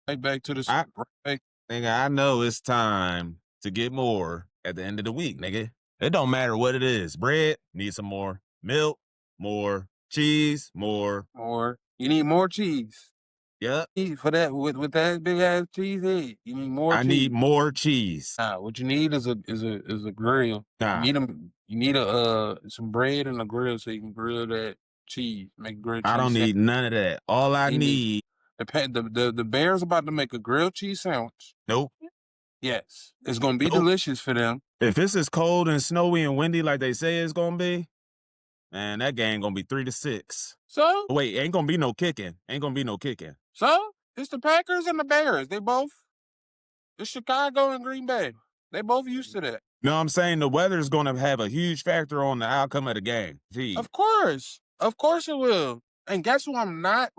Right back to the I, right back. nigga, I know it's time to get more at the end of the week, nigga. It don't matter what it is. Bread, need some more. Milk, more. Cheese, more. More. You need more cheese. Yep. For that with that big ass cheese head. You need more I cheese. need more cheese. Nah, what you need is a grill. Nah. You need some bread and a grill so you can grill that cheese. Make grilled cheese. I don't need none of that. All I need. The Bears about to make a grilled cheese sandwich. Nope. Yes. It's gonna be delicious for them. If it's as cold and snowy and windy like they say it's gonna be, man, that game gonna be 3-6. So? Wait, ain't gonna be no kicking. Ain't gonna be no kicking. So? It's the Packers and the Bears. They both. It's Chicago and Green Bay. They both used to that. No, I'm saying the weather's gonna have a huge factor on the outcome of the game. Gee. Of course it will. And guess who I'm not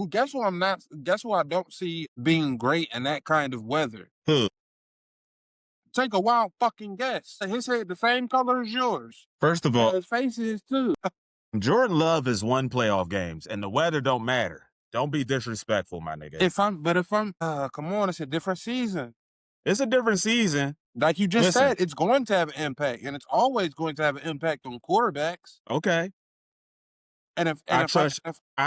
guess who I don't see being great in that kind of weather? Who? Take a wild fucking guess. His head the same color as yours. First of all, his face is too. Jordan Love has won playoff games, and the weather don't matter. Don't be disrespectful, my nigga. Come on, it's a different season. It's a different season. Like you just said, it's going to have an impact, and it's always going to have an impact on quarterbacks. Okay. And I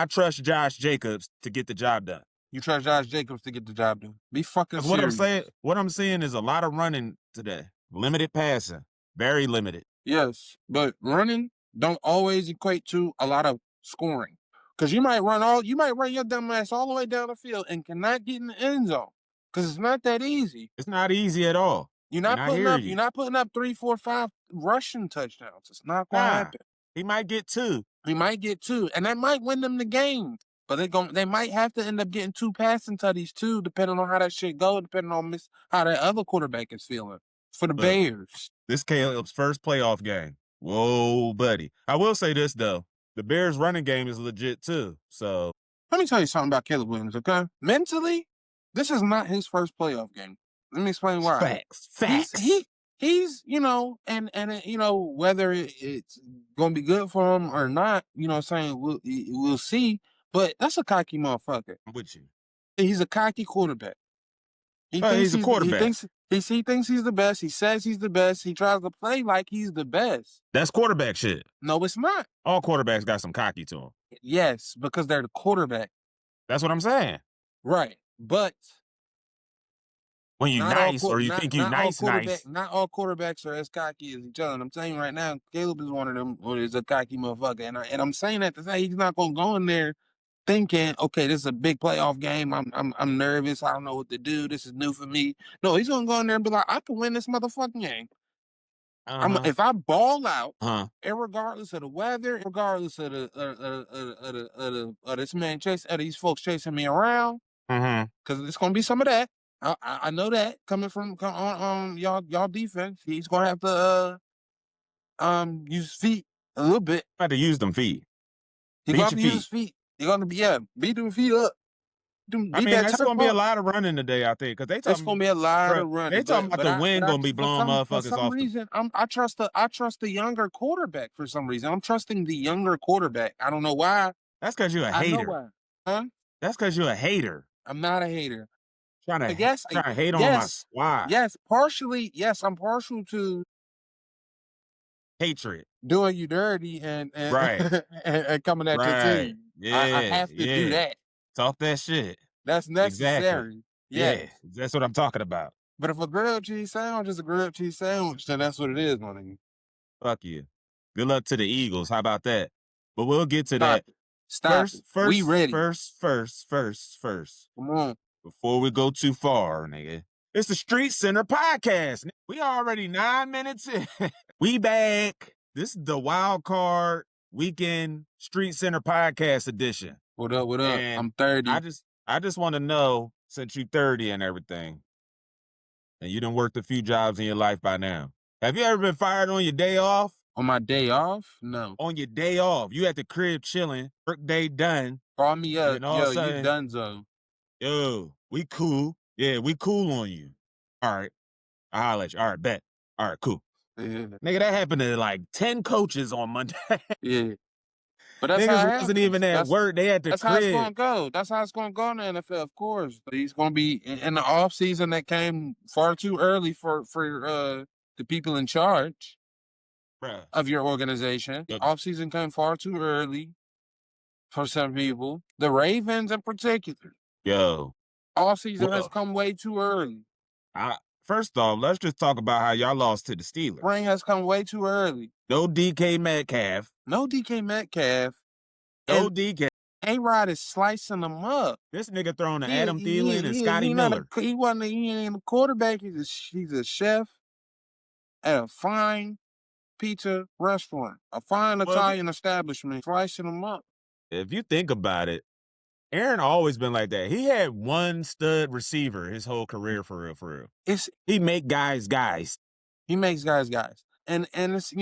trust Josh Jacobs to get the job done. You trust Josh Jacobs to get the job done. Be fucking serious. What I'm saying is a lot of running today. Limited passing. Very limited. Yes, but running don't always equate to a lot of scoring. Because you might run your dumb ass all the way down the field and cannot get in the end zone. Because it's not that easy. It's not easy at all. You're not putting up 3, 4, 5 rushing touchdowns. It's not gonna happen. He might get 2. And that might win them the game. But they might have to end up getting 2 passing tutties too, depending on how that shit go, depending on how that other quarterback is feeling. For the Bears. This Caleb's first playoff game. Whoa, buddy. I will say this though. The Bears running game is legit too. So let me tell you something about Caleb Williams, okay? Mentally, this is not his first playoff game. Let me explain why. Facts. He's and whether it's gonna be good for him or not, we'll see. But that's a cocky motherfucker. I'm with you. He's a cocky quarterback. He's a quarterback. He thinks he's the best. He says he's the best. He tries to play like he's the best. That's quarterback shit. No, it's not. All quarterbacks got some cocky to them. Yes, because they're the quarterback. That's what I'm saying. Right. But when you're nice or you think you're nice. Not all quarterbacks are as cocky as each other. And I'm telling you right now, Caleb is one of them or is a cocky motherfucker. And I'm saying that to say he's not gonna go in there thinking, okay, this is a big playoff game. I'm nervous. I don't know what to do. This is new for me. No, he's gonna go in there and be like, I can win this motherfucking game. If I ball out, regardless of the weather, regardless of this man these folks chasing me around, because it's gonna be some of that. I know that coming from y'all defense, he's gonna have to use his feet a little bit. Have to use them feet. He's gonna have to use his feet. You're gonna beat them feet up. It's gonna be a lot of running today, I think, because it's gonna be a lot of running. They talking about the wind gonna be blowing motherfuckers off. For some reason, I trust the younger quarterback. For some reason, I'm trusting the younger quarterback. I don't know why. That's because you're a hater. I know why. Huh? That's because you're a hater. I'm not a hater. Trying to hate on my squad. Yes, partially. Yes, I'm partial to hatred, doing you dirty, and right, and coming at your team. Yeah, I have to do that. Talk that shit. That's necessary. Exactly. Yeah, that's what I'm talking about. But if a grilled cheese sandwich is a grilled cheese sandwich, then that's what it is, my nigga. Fuck you. Good luck to the Eagles. How about that? But we'll get to that. Stop. First, we ready. First. Come on. Before we go too far, nigga. It's the StreetsCenter podcast. We already 9 minutes in. We back. This is the wild card weekend StreetsCenter podcast edition. What up? And I'm 30. I just want to know, since you 30 and everything, and you done worked a few jobs in your life by now, have you ever been fired on your day off? On my day off? No. On your day off. You at the crib chilling, work day done. Call me up. Yo, you donezo. Yo, we cool. Yeah, we cool on you. All right. I'll holler at you. All right, bet. All right, cool. Yeah. Nigga, that happened to like 10 coaches on Monday. Yeah. But that's how Niggas it wasn't happens. even at work. They at the That's how it's crib. gonna go. That's how it's gonna go in the NFL, of course. But he's gonna be in the offseason that came far too early for the people in charge Bruh. of your organization. The offseason came far too early for some people. The Ravens in particular. Yo. Offseason has come way too early. First off, let's just talk about how y'all lost to the Steelers. Spring has come way too early. No DK Metcalf. No DK Metcalf. No DK. A-Rod is slicing them up. This nigga throwing to Adam Thielen and Scotty Miller. He ain't a quarterback. He's a chef at a fine pizza restaurant, a fine Italian establishment, slicing them up. If you think about it, Aaron always been like that. He had one stud receiver his whole career, for real. He make guys. He makes guys. And it's,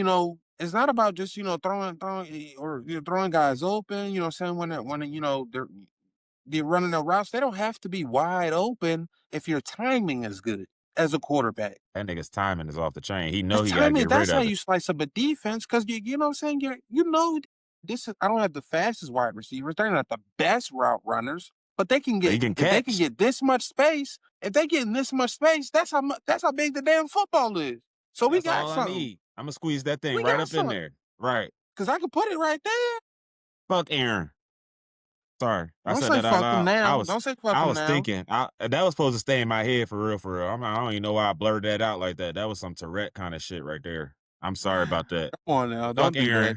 it's not about just, throwing or throwing guys open, saying when they're running their routes. They don't have to be wide open if your timing is good as a quarterback. That nigga's timing is off the chain. He know he got to get rid of it. That's how you slice up a defense, because you know what I'm saying? I don't have the fastest wide receivers. They're not the best route runners, but they can get if they can get this much space. If they get in this much space, that's how big the damn football is. So we got something. I'm gonna squeeze that thing right up in there. Right. Because I could put it right there. Fuck Aaron. Sorry, I said that out loud. Don't say fuck him now. I was thinking that was supposed to stay in my head for real. I don't even know why I blurred that out like that. That was some Tourette kind of shit right there. I'm sorry about that. Come on now, don't do that.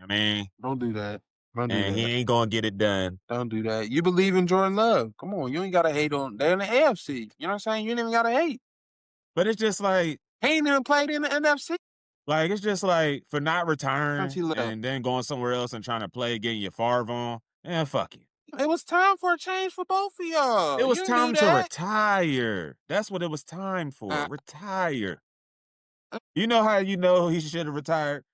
I mean, don't do that. He ain't gonna get it done. Don't do that. You believe in Jordan Love. Come on, you ain't gotta hate on. They're in the AFC. You know what I'm saying? You ain't even gotta hate. But it's just like he ain't even played in the NFC. Like, it's just like, for not retiring and then going somewhere else and trying to play, getting your Favre on, fuck you. It was time for a change for both of y'all. It was time to retire. That's what it was time for. Retire. You know how you know he should have retired?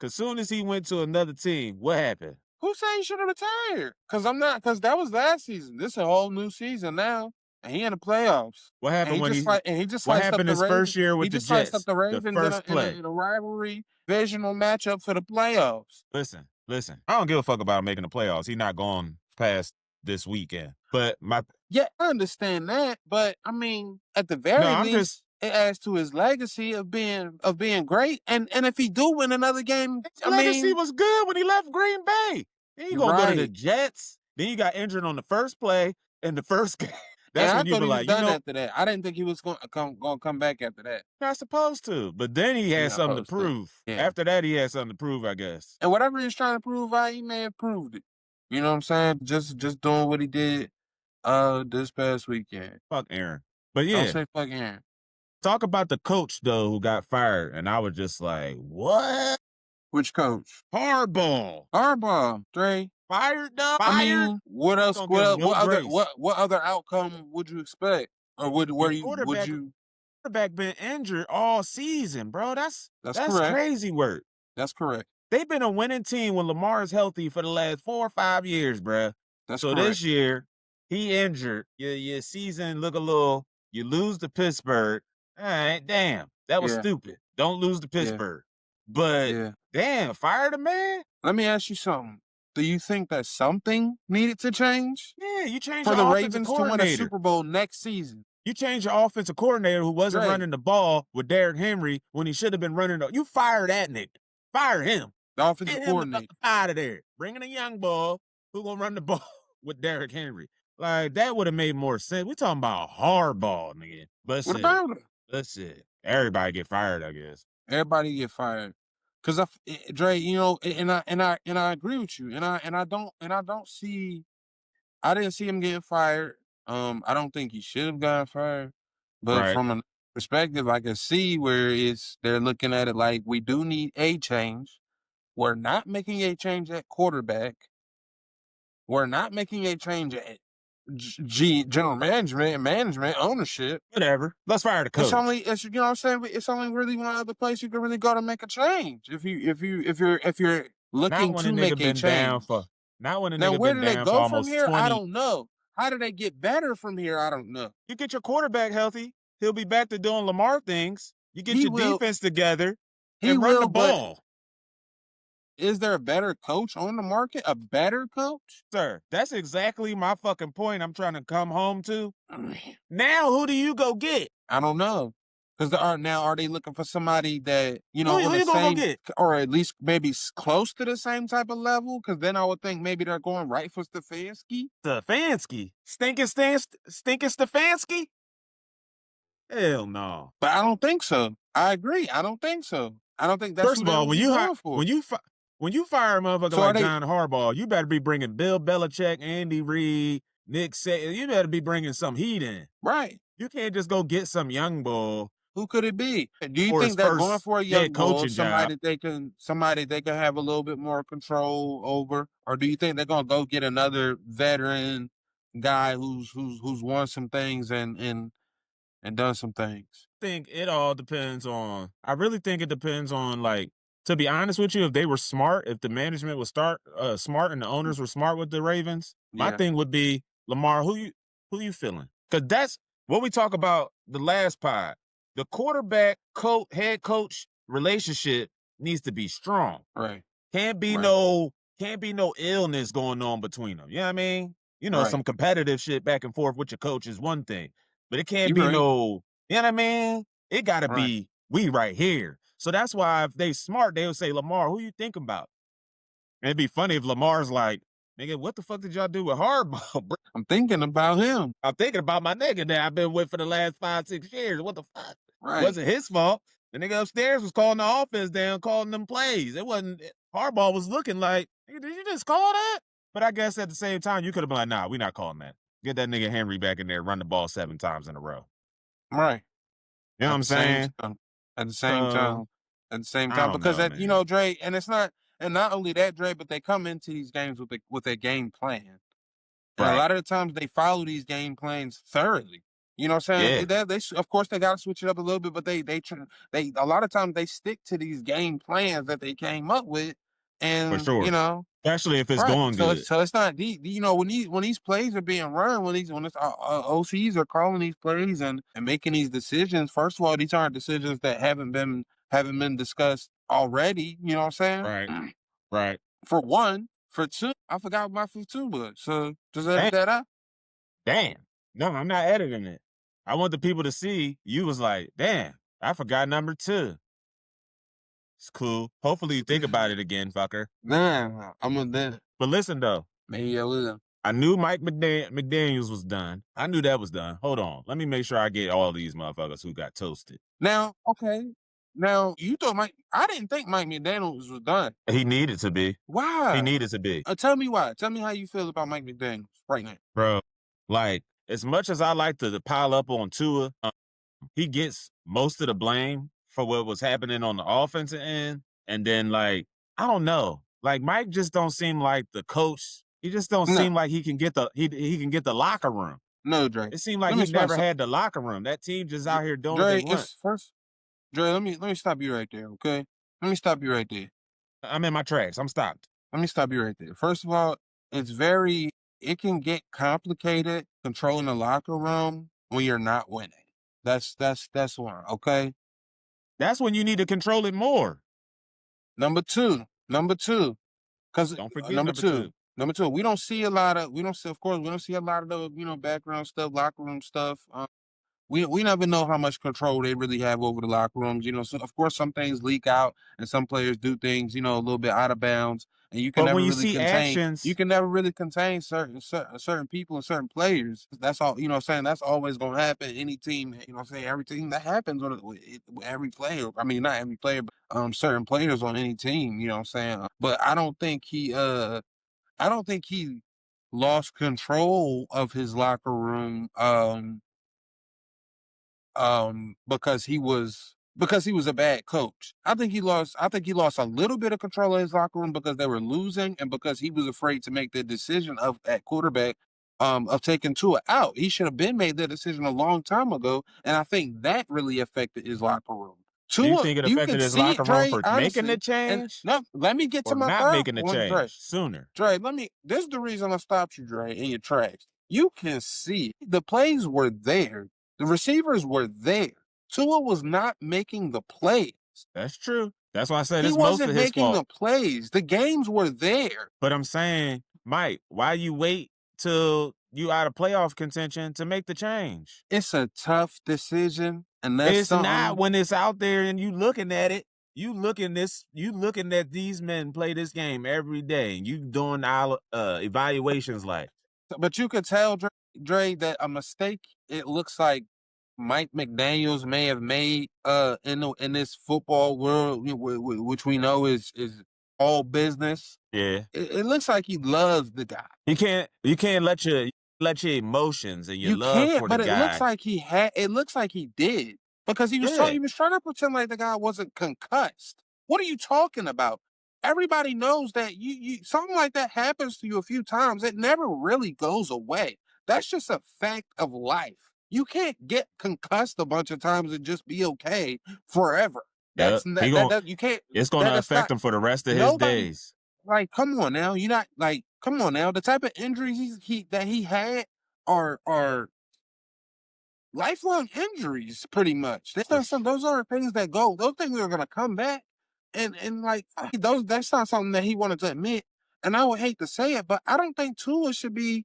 Because soon as he went to another team, what happened? Who said he should have retired? Because that was last season. This is a whole new season now. And he in the playoffs. What happened what happened his first year with the Jets? He just sliced up the Ravens in a rivalry, divisional matchup for the playoffs. Listen. I don't give a fuck about him making the playoffs. He's not going past this weekend. But I understand that. But I mean, at the very least, it adds to his legacy of being great. And if he do win another game, his legacy was good when he left Green Bay. He ain't gonna go to the Jets. Then he got injured on the first play in the first game. That's when you be like, after that. I didn't think he was going to come back after that. Not supposed to. But then he had something to prove. Yeah. After that, he had something to prove, I guess. And whatever he was trying to prove, he may have proved it. You know what I'm saying? Just doing what he did this past weekend. Fuck Aaron. But yeah. Don't say fuck Aaron. Talk about the coach, though, who got fired. And I was just like, what? Which coach? Harbaugh. Dre. Fired. I mean, what else? What other outcome would you expect? Or would you? Quarterback been injured all season, bro. That's correct. Crazy work. That's correct. They've been a winning team when Lamar is healthy for the last 4 or 5 years, bro. That's correct. This year he injured. Your season look a little. You lose to Pittsburgh. All right, damn, that was stupid. Don't lose to Pittsburgh. But damn, fire the man. Let me ask you something. Do you think that something needed to change? Yeah, you change for the Ravens to win a Super Bowl next season. You change your offensive coordinator who wasn't running the ball with Derrick Henry when he should have been running. You fire that nigga. Fire him. The offensive coordinator. Out of there. Bringing a young ball who gonna run the ball with Derrick Henry. Like, that would have made more sense. We talking about hardball, nigga. But what about it? That's it. Everybody get fired, I guess. Everybody get fired. Cause Dre, and I agree with you, and I don't see, I didn't see him getting fired. I don't think he should have gotten fired, but from a perspective, I can see where they're looking at it like we do need a change. We're not making a change at quarterback. We're not making a change at general management, ownership. Whatever. Let's fire the coach. You know what I'm saying? It's only really one other place you can really go to make a change. If you're looking to make a change. Not when a now, nigga where been do they down go for from almost here? 20. I don't know. How do they get better from here? I don't know. You get your quarterback healthy, he'll be back to doing Lamar things. You get your defense together and run the ball. Is there a better coach on the market? A better coach? Sir, that's exactly my fucking point I'm trying to come home to. Now, who do you go get? I don't know. Because are they looking for somebody that, Who on the you gonna go same, get? or at least maybe close to the same type of level? Because then I would think maybe they're going right for Stefanski. Stefanski? Stinking Stefanski? Hell no. But I don't think so. I agree. I don't think so. I don't think that's First who of they're all, really going for. when you fire a motherfucker So are like they? John Harbaugh, you better be bringing Bill Belichick, Andy Reid, Nick Saban. You better be bringing some heat in. Right. You can't just go get some young bull Who could it be? Do you for his think they're going first for a young head bull, coaching job. somebody they can have a little bit more control over, or do you think they're gonna go get another veteran guy who's won some things and done some things? I think it all depends on. I really think it depends on, like, to be honest with you, if they were smart, if the management was smart and the owners were smart with the Ravens, my Yeah. thing would be, Lamar, who you feeling? Because that's what we talk about the last pod. The quarterback head coach relationship needs to be strong. Right. Can't be Right. no illness going on between them. You know what I mean? Right. Some competitive shit back and forth with your coach is one thing, but it can't You be right. no, you know what I mean? It gotta Right. be we right here. So that's why if they smart, they'll say, Lamar, who you thinking about? And it'd be funny if Lamar's like, nigga, what the fuck did y'all do with Harbaugh, bro? I'm thinking about him. I'm thinking about my nigga that I've been with for the last 5-6 years. What the fuck? Right. Wasn't his fault. The nigga upstairs was calling the offense down, calling them plays. It wasn't, Harbaugh was looking like, nigga, did you just call that? But I guess at the same time, you could have been like, nah, we not calling that. Get that nigga Henry back in there, run the ball 7 times in a row. Right. You know what I'm saying? At the same time. At the same time. Because know, that, Dre, and it's not, and not only that, Dre, but they come into these games with a game plan. And right. a lot of the times they follow these game plans thoroughly. You know what I'm saying? Yeah. They of course they gotta switch it up a little bit, but they a lot of times they stick to these game plans that they came up with. And For sure. Especially if it's right. going good. So it's not when these plays are being run, when OCs are calling these plays and making these decisions. First of all, these aren't decisions that haven't been discussed already. You know what I'm saying? Right. Right. For one, for two, I forgot what my for two was. So just edit that out. Damn. No, I'm not editing it. I want the people to see you was like, damn, I forgot number 2. It's cool. Hopefully you think about it again, fucker. Nah, I'm gonna then. But listen though, Maybe I will. I knew Mike McDaniels was done. I knew that was done. Hold on. Let me make sure I get all these motherfuckers who got toasted. Now, okay. Now you thought I didn't think Mike McDaniels was done. He needed to be. Why? He needed to be. Tell me why. Tell me how you feel about Mike McDaniels right now. Bro, like, as much as I like to pile up on Tua, he gets most of the blame for what was happening on the offensive end. And then, like, I don't know. Like, Mike just don't seem like the coach. He just don't seem like he can get the locker room. No, Dre. It seemed like he never had the locker room. That team just out here doing what they want. Dre, let me stop you right there, okay? Let me stop you right there. I'm in my tracks. I'm stopped. Let me stop you right there. First of all, it can get complicated controlling the locker room when you're not winning. That's one, okay? That's when you need to control it more. Number two, because don't forget number two. Number two, we don't see a lot of the background stuff, locker room stuff. We never know how much control they really have over the locker rooms. So of course some things leak out and some players do things, a little bit out of bounds. And you can never really contain certain people and certain players. That's all, that's always gonna happen. Any team, everything that happens with every player. I mean, not every player, but certain players on any team, But I don't think he lost control of his locker room because he was a bad coach. I think he lost a little bit of control of his locker room because they were losing and because he was afraid to make the decision at quarterback of taking Tua out. He should have been made that decision a long time ago, and I think that really affected his locker room. Do you think it affected his locker room for making the change? No, let me get to my not making the change sooner. Dre, this is the reason I stopped you, Dre, in your tracks. You can see the plays were there. The receivers were there. Tua was not making the plays. That's true. That's why I said He it's most of wasn't his making the fault. plays. The games were there. But I'm saying, Mike, why you wait till you out of playoff contention to make the change? It's a tough decision, and that's It's not something. when it's out there and you looking at it. You looking at these men play this game every day, and you doing evaluations like. But you could tell, Dre, that a mistake it looks like Mike McDaniels may have made in this football world, which we know is all business. Yeah, It looks like he loves the guy. you can't let your emotions and your You love can't, for the but it looks guy. like he had. It looks like he did because he was Yeah, he was trying to pretend like the guy wasn't concussed. What are you talking about? Everybody knows that you something like that happens to you a few times. It never really goes away. That's just a fact of life. You can't get concussed a bunch of times and just be okay forever. yeah. That's that you can't. It's gonna That's affect not him for the rest of his nobody. days. Like, come on now, you're not like, come on now. The type of injuries that he had are lifelong injuries, pretty much. Those are things that go. Those things are gonna come back, and like those. That's not something that he wanted to admit. And I would hate to say it, but I don't think Tua should be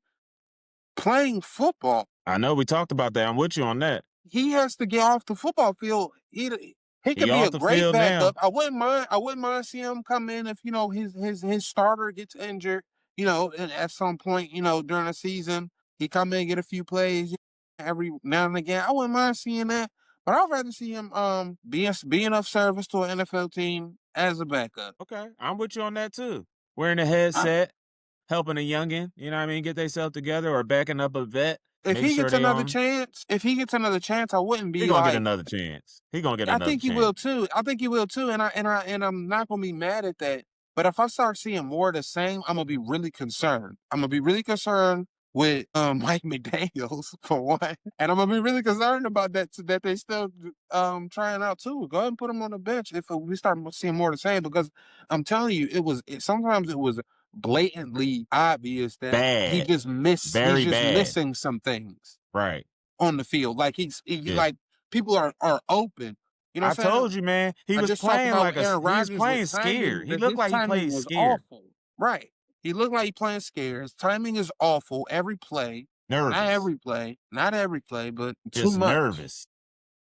playing football. I know we talked about that. I'm with you on that. He has to get off the football field. He He could be off a the great field now. backup. I wouldn't mind. I wouldn't mind seeing him come in if his starter gets injured. And at some point, during the season, he come in and get a few plays every now and again. I wouldn't mind seeing that, but I'd rather see him being of service to an NFL team as a backup. Okay, I'm with you on that too. Wearing a I, headset, helping a youngin, you know what I mean, get themselves together, or backing up a vet, if make he sure gets they another on. chance, I wouldn't He be gonna get like. another chance. He gonna get I another think he will chance. too. I think he will too, and I'm not gonna be mad at that. But if I start seeing more of the same, I'm gonna be really concerned. I'm gonna be really concerned with Mike McDaniels for one, and I'm gonna be really concerned about that they still trying out too. Go ahead and put him on the bench if we start seeing more of the same. Because I'm telling you, sometimes it was blatantly obvious that Bad, he's very just bad. missing some things Right. on the field. Like Yeah. like people are open. You know I what I'm saying? told you, man. He I was just talked playing about Aaron he was Rodgers with playing timing, scared. He that looked his like he timing played was scared. awful. Right. He looked like he playing scared. His timing is awful every play. Nervous. Not every play, but too Just much. nervous.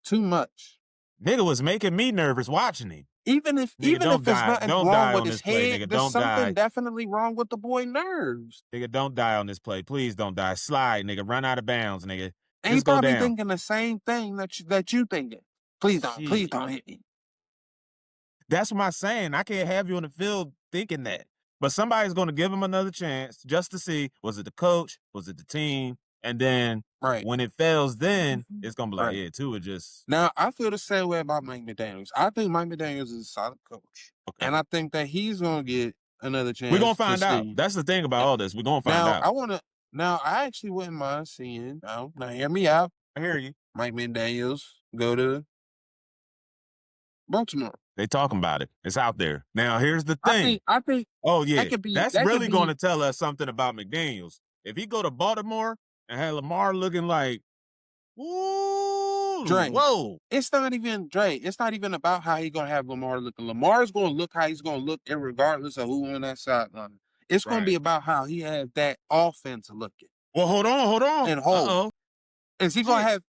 Too much. Nigga was making me nervous watching him. Even if Nigga, don't there's die. nothing Don't wrong die with on his this play, head, nigga. there's Don't something die. definitely wrong with the boy nerves. Nigga, don't die on this play. Please don't die. Slide, nigga. Run out of bounds, nigga. And he Just go probably down. thinking the same thing that you thinking. Please Shit. don't hit me. That's what I'm saying. I can't have you on the field thinking that. But somebody's going to give him another chance just to see, was it the coach? Was it the team? And then Right. when it fails, then it's going to be like, Right. yeah, Tua just. Now, I feel the same way about Mike McDaniels. I think Mike McDaniels is a solid coach. Okay. And I think that he's going to get another chance. We're going to find out. That's the thing about all this. We're going to find out. I actually wouldn't mind seeing, now hear me out. I hear you. Mike McDaniels go to Baltimore. They talking about it. It's out there. Now, here's the thing. I think oh, yeah. That's really going be, to tell us something about McDaniels. If he go to Baltimore and have Lamar looking like, ooh, Dre, whoa. It's not even about how he's going to have Lamar looking. Lamar's going to look how he's going to look regardless of who on that sideline. It's going to be about how he has that offense looking. Well, hold on. And hold. Uh-oh. Is he going to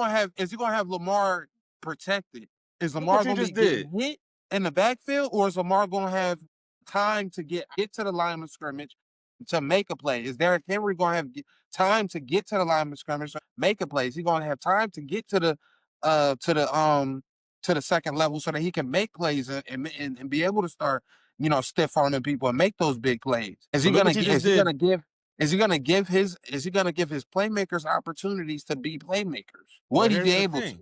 have Lamar protected? Is Lamar going to be getting hit in the backfield, or is Lamar going to have time to get to the line of scrimmage to make a play? Is Derrick Henry going to have time to get to the line of scrimmage to make a play? Is he going to have time to get to the second level so that he can make plays and be able to start stiff arming people and make those big plays? Is he going to give his playmakers opportunities to be playmakers? Would he be able to?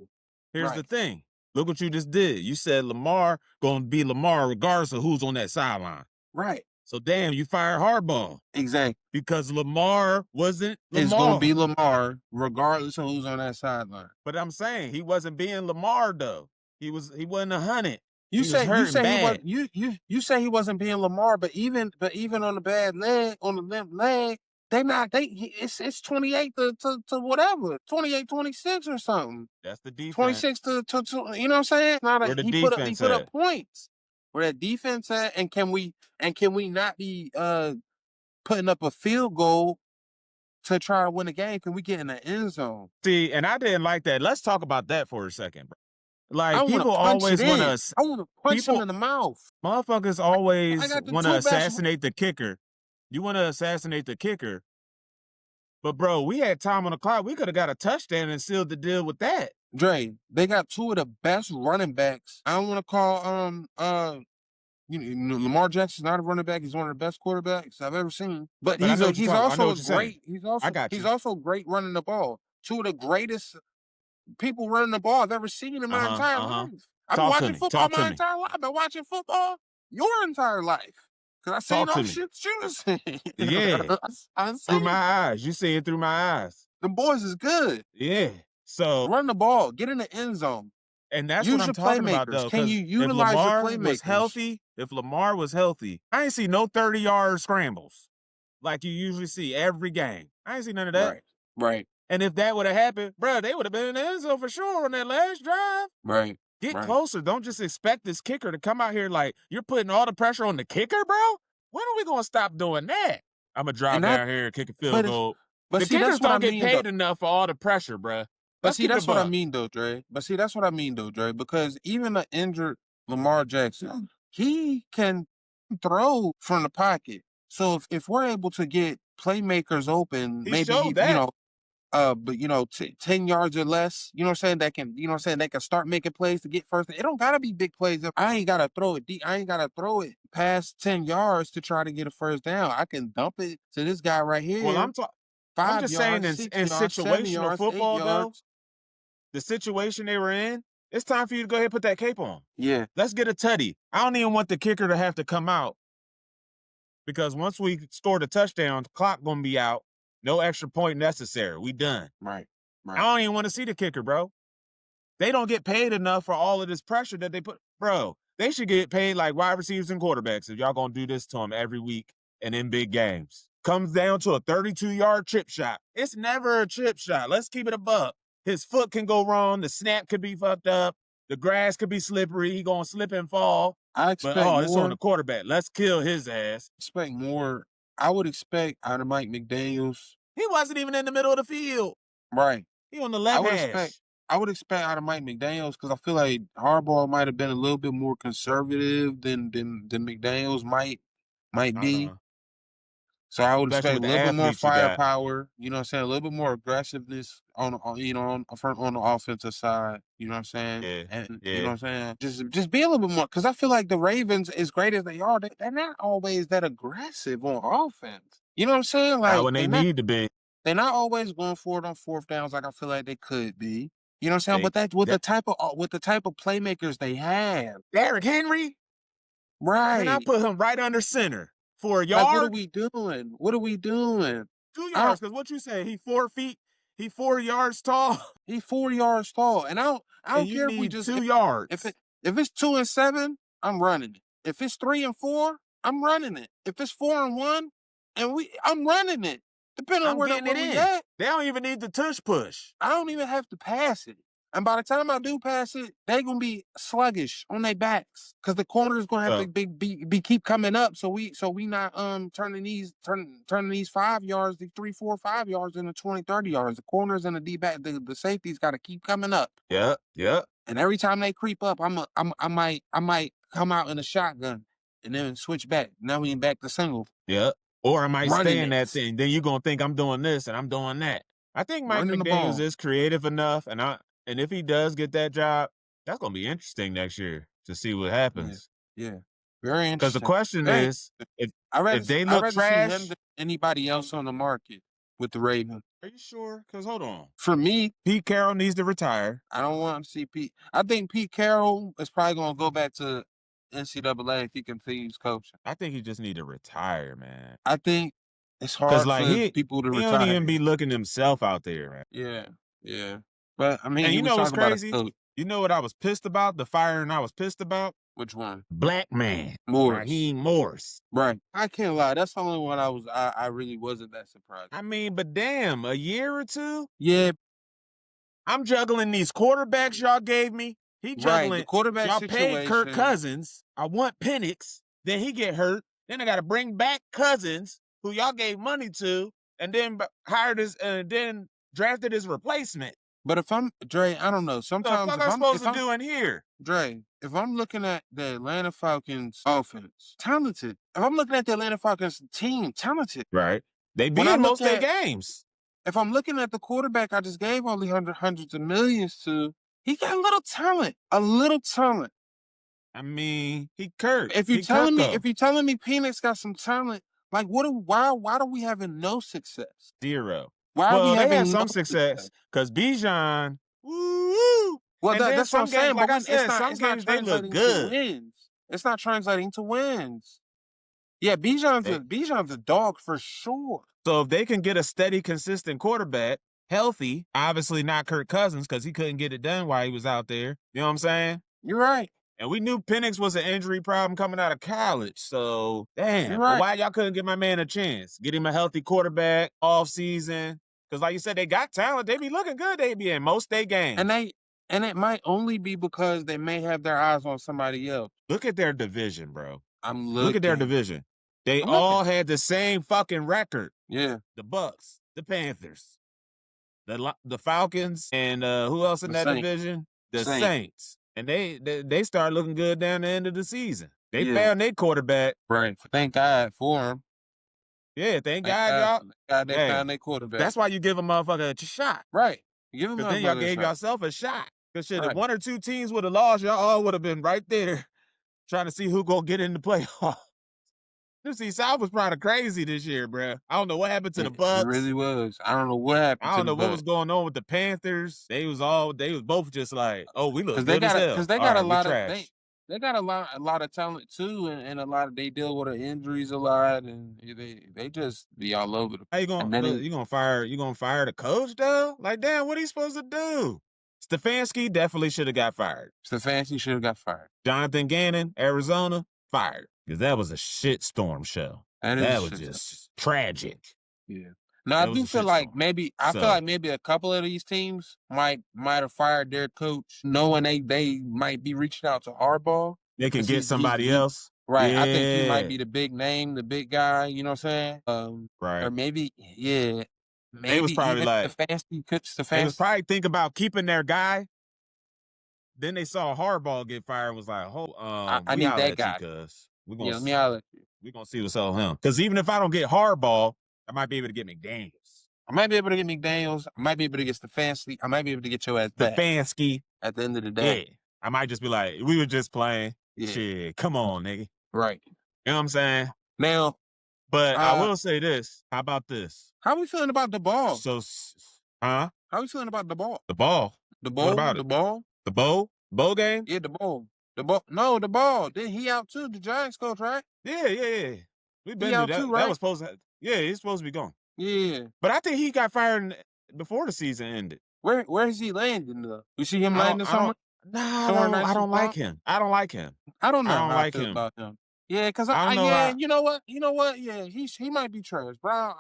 Here's the thing. Look what you just did. You said Lamar going to be Lamar regardless of who's on that sideline. Right. So, damn, you fired hardball. Exactly. Because Lamar wasn't Lamar. It's going to be Lamar regardless of who's on that sideline. But I'm saying he wasn't being Lamar, though. He wasn't 100. You say he wasn't being Lamar, but even on the bad leg, on the limp leg, it's 28 to whatever, 28-26 or something. That's the defense. 26 to you know what I'm saying? He put up points. where that defense at, and can we not be putting up a field goal to try to win a game? Can we get in the end zone? See, and I didn't like that. Let's talk about that for a second, bro. I Like, want people to punch it always want in. to, I want to punch him people, in the mouth. motherfuckers I always got the want to two best. assassinate the kicker. You want to assassinate the kicker. But, bro, we had time on the clock. We could have got a touchdown and sealed the deal with that. Dre, they got two of the best running backs. I don't want to call Lamar Jackson's not a running back. He's one of the best quarterbacks I've ever seen. But I know what he's you're talking. I know also what you're saying. great. He's I got he's you. also great running the ball. Two of the greatest people running the ball I've ever seen in my entire life. I've been watching football my entire life. I've been watching football your entire life. Because I seen all shit you was saying. Yeah. I through my eyes. You see it through my eyes. The boys is good. Yeah. So run the ball. Get in the end zone. And that's what I'm talking about, though. Can you utilize if Lamar your playmakers? if Lamar was healthy, I ain't see no 30-yard scrambles like you usually see every game. I ain't see none of that. Right. And if that would have happened, bro, they would have been in the end zone for sure on that last drive. Right. Get closer. Don't just expect this kicker to come out here like you're putting all the pressure on the kicker, bro. When are we going to stop doing that? I'm going to drive down here and kick a field goal. But the kickers don't get paid enough for all the pressure, bro. But see, that's what I mean, though, Dre. Because even an injured Lamar Jackson, he can throw from the pocket. So if we're able to get playmakers open, maybe, 10 yards or less, you know what I'm saying? That can, they can start making plays to get first. It don't got to be big plays. I ain't got to throw it deep. I ain't got to throw it past 10 yards to try to get a first down. I can dump it to this guy right here. Well, I'm just saying in situational football, though, the situation they were in, it's time for you to go ahead and put that cape on. Yeah. Let's get a tutty. I don't even want the kicker to have to come out because once we score the touchdown, the clock going to be out. No extra point necessary. We done. Right. I don't even want to see the kicker, bro. They don't get paid enough for all of this pressure that they put. Bro, they should get paid like wide receivers and quarterbacks if y'all going to do this to them every week and in big games. Comes down to a 32-yard chip shot. It's never a chip shot. Let's keep it a buck. His foot can go wrong. The snap could be fucked up. The grass could be slippery. He going to slip and fall. It's on the quarterback. Let's kill his ass. Expect more. I would expect out of Mike McDaniels. He wasn't even in the middle of the field. Right. He on the left hash. I would expect out of Mike McDaniels because I feel like Harbaugh might have been a little bit more conservative than McDaniels might be. So I would expect a little bit more firepower, you know what I'm saying? A little bit more aggressiveness on the offensive side, you know what I'm saying? Yeah. And you know what I'm saying? Just be a little bit more, because I feel like the Ravens, as great as they are, they're not always that aggressive on offense. You know what I'm saying? Like not when they need to be. They're not always going for it on fourth downs like I feel like they could be. You know what I'm saying? But that's with the type of playmakers they have. Derrick Henry? Right. And I put him right under center. For a yard? Like, what are we doing? 2 yards, because what you say, he 4 feet, he 4 yards tall? He 4 yards tall. And I don't care if we just 2 yards. If it's 2 and 7, I'm running it. If it's 3 and 4, I'm running it. If it's 4 and 1, I'm running it. Depending on where we at. They don't even need the tush push. I don't even have to pass it. And by the time I do pass it, they're going to be sluggish on their backs because the corner is going to have to be keep coming up. So we not turning these 5 yards, the 3, 4, 5 yards into 20, 30 yards. The corners and the D-back, the safeties got to keep coming up. Yeah. And every time they creep up, I might come out in a shotgun and then switch back. Now we back to single. Yeah. Or I might stay in that thing. Then you're going to think I'm doing this and I'm doing that. I think Mike McDaniels is creative enough, and if he does get that job, that's going to be interesting next year to see what happens. Yeah. Very interesting. Because the question is, if they look trash, see him than anybody else on the market with the Ravens. Are you sure? Because hold on. For me, Pete Carroll needs to retire. I don't want to see Pete. I think Pete Carroll is probably going to go back to NCAA if he continues coaching. I think he just need to retire, man. I think it's hard for people to retire. He don't even be looking himself out there, man. Yeah. But, I mean, and you know what's crazy? You know what I was pissed about? The firing I was pissed about? Which one? Black man. Raheem Morris. Right. I can't lie. That's the only one I really wasn't that surprised. I mean, but damn, a year or two? Yeah. I'm juggling these quarterbacks y'all gave me. He Right, juggling. the quarterback Y'all paid Kirk situation. Cousins. I want Penix. Then he get hurt. Then I got to bring back Cousins, who y'all gave money to, and then hired his, and then drafted his replacement. But if I'm Dre, I don't know. The Sometimes fuck if I'm I'm supposed if to I'm do in here? Dre, if I'm looking at the Atlanta Falcons offense, talented. If I'm looking at the Atlanta Falcons team, talented. Right. They When I beat most look of their at games. if I'm looking at the quarterback I just gave all the hundreds of millions to, he got a little talent. A little talent. I mean, he Kirk. If you're He telling me, Kirko. if you're telling me Penix got some talent, like why are we having no success? Zero. Why are we Well, they having had no some success because Bijan, woo. Well, And then that's what I'm some games, saying. like But I when said, some it's not games they look translating to good. wins. It's not translating to wins. Yeah, Bijan's a dog for sure. So if they can get a steady, consistent quarterback, healthy, obviously not Kirk Cousins because he couldn't get it done while he was out there. You know what I'm saying? You're right. And we knew Penix was an injury problem coming out of college. So, damn. You're But right. why y'all couldn't give my man a chance? Get him a healthy quarterback, offseason. Because like you said, they got talent. They be looking good. They be in most day games. And it might only be because they may have their eyes on somebody else. Look at their division, bro. I'm looking. Look at their division. They all had the same fucking record. Yeah. The Bucks, the Panthers, the Falcons, and who else in that division? The Saints. And they start looking good down the end of the season. They found their quarterback. Right. Thank God for him. Yeah, thank God, y'all. God they found their quarterback. That's why you give a motherfucker a shot. Right. Give him Because then y'all gave yourself a shot. Because shit, if one or two teams would have lost, y'all all would have been right there trying to see who gonna get in the playoffs. See, South was probably crazy this year, bro. I don't know what happened to the Bucks. It really was. I don't know what happened. I don't know what was going on with the Panthers. They was both just like, oh, we look good as hell. Because they got a lot of they got a lot of talent too, and a lot of they deal with the injuries a lot, and they just be all over the. How you gonna fire the coach though? Like, damn, what are you supposed to do? Stefanski definitely should have got fired. Stefanski should have got fired. Jonathan Gannon, Arizona, fired. Because that was a shitstorm show. That was just tragic. Yeah. Now I do feel like maybe a couple of these teams might have fired their coach, knowing they might be reaching out to Harbaugh. They can get somebody else. Right. Yeah. I think he might be the big name, the big guy, you know what I'm saying? Right. Or maybe, maybe they was probably like they was probably think about keeping their guy. Then they saw Harbaugh get fired and was like, I need that guy. We're gonna see what's up with him. Because even if I don't get Harbaugh, I might be able to get McDaniels. I might be able to get McDaniels. I might be able to get Stefanski. I might be able to get your ass back. Stefanski. At the end of the day. Yeah. I might just be like, we were just playing. Yeah. Shit, come on, nigga. Right. You know what I'm saying? Now. But I will say this. How about this? How we feeling about the ball? How we feeling about the ball? The ball. The ball? What about the ball? The bowl? Bowl game? Yeah, the ball. The ball. No, the ball. Then he out too. The Giants coach, right? Yeah. We've been through that. Too, right? That was supposed to. Yeah, he's supposed to be gone. Yeah. But I think he got fired before the season ended. Where is he landing though? You see him landing somewhere? No, I don't like him. I don't like him. I don't know. I don't like him. About him. Yeah, because you know what? Yeah, he might be trash, bro.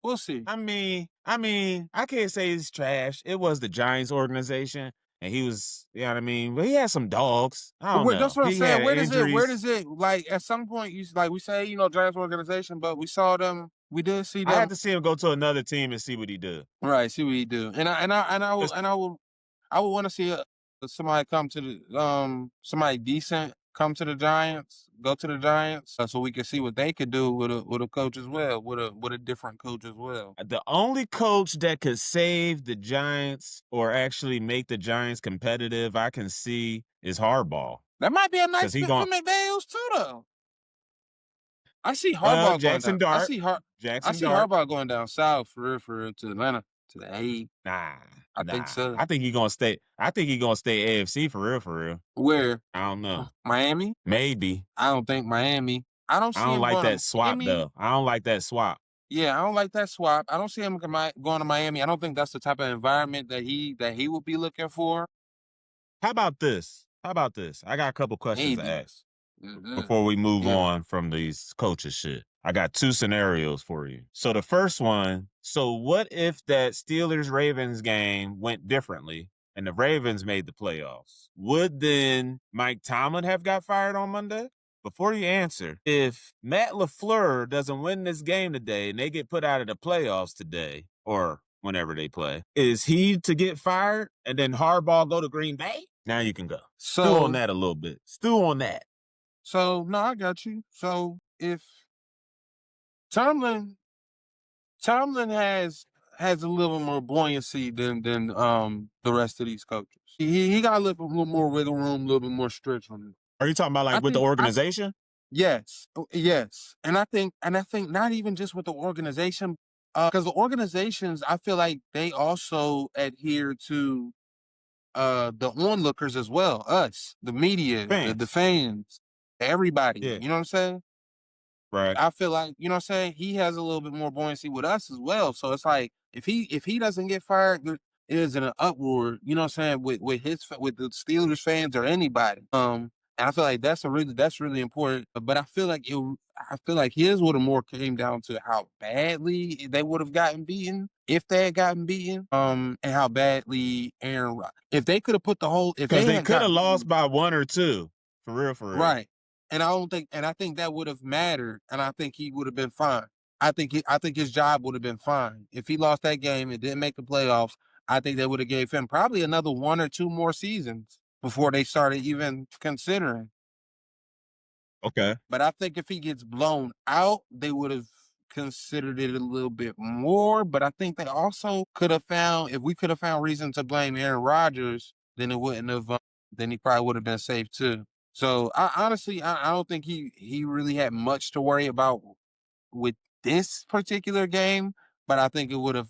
We'll see. I mean, I can't say he's trash. It was the Giants organization, and he was, you know what I mean. But he had some dogs. I don't know. That's what I'm saying. Where does it? Like at some point, we say Giants organization, but we saw them. We did see them. I had to see him go to another team and see what he did. Right, see what he do, and I would want to see somebody come to the somebody decent come to the Giants, go to the Giants, so we can see what they could do with a coach as well, with a different coach as well. The only coach that could save the Giants or actually make the Giants competitive, I can see, is Harbaugh. That might be a nice fit for McDaniels too, though. I see Harbaugh Jackson Dart. I see Harbaugh going down south for real to Atlanta to the A. I think so. I think he's gonna stay. I think he's gonna stay AFC for real. Where? I don't know. Miami? Maybe. I don't think Miami. I don't like that swap though. I don't like that swap. Yeah, I don't like that swap. I don't see him going to Miami. I don't think that's the type of environment that he would be looking for. How about this? I got a couple questions to ask before we move on from these coaches shit. I got two scenarios for you. So the first one, what if that Steelers-Ravens game went differently and the Ravens made the playoffs, would then Mike Tomlin have got fired on Monday? Before you answer, if Matt LaFleur doesn't win this game today and they get put out of the playoffs today or whenever they play, is he to get fired and then Harbaugh go to Green Bay? Now you can go. Stew on that a little bit. Stew on that. So, no, I got you. So, if Tomlin has a little more buoyancy than the rest of these coaches. He got a little more wiggle room, a little bit more stretch on him. Are you talking about like with the organization? Yes, yes, and I think not even just with the organization, because the organizations, I feel like they also adhere to the onlookers as well, us, the media, the fans, everybody. Yeah. You know what I'm saying? Right. I feel like, you know what I'm saying, he has a little bit more buoyancy with us as well. So it's like if he doesn't get fired, there is an uproar, you know what I'm saying, with the Steelers fans or anybody. And I feel like that's really important. But I feel like his would have more came down to how badly they would have gotten beaten if they had gotten beaten. And how badly if they could have put the whole because they could have lost by 1 or 2. For real. Right. And I think that would have mattered, and I think he would have been fine. I think his job would have been fine. If he lost that game and didn't make the playoffs, I think they would have gave him probably another 1 or 2 more seasons before they started even considering. Okay. But I think if he gets blown out, they would have considered it a little bit more. But I think they also if we could have found reason to blame Aaron Rodgers, then it wouldn't have, then he probably would have been safe too. So I honestly, I don't think he really had much to worry about with this particular game, but I think it would have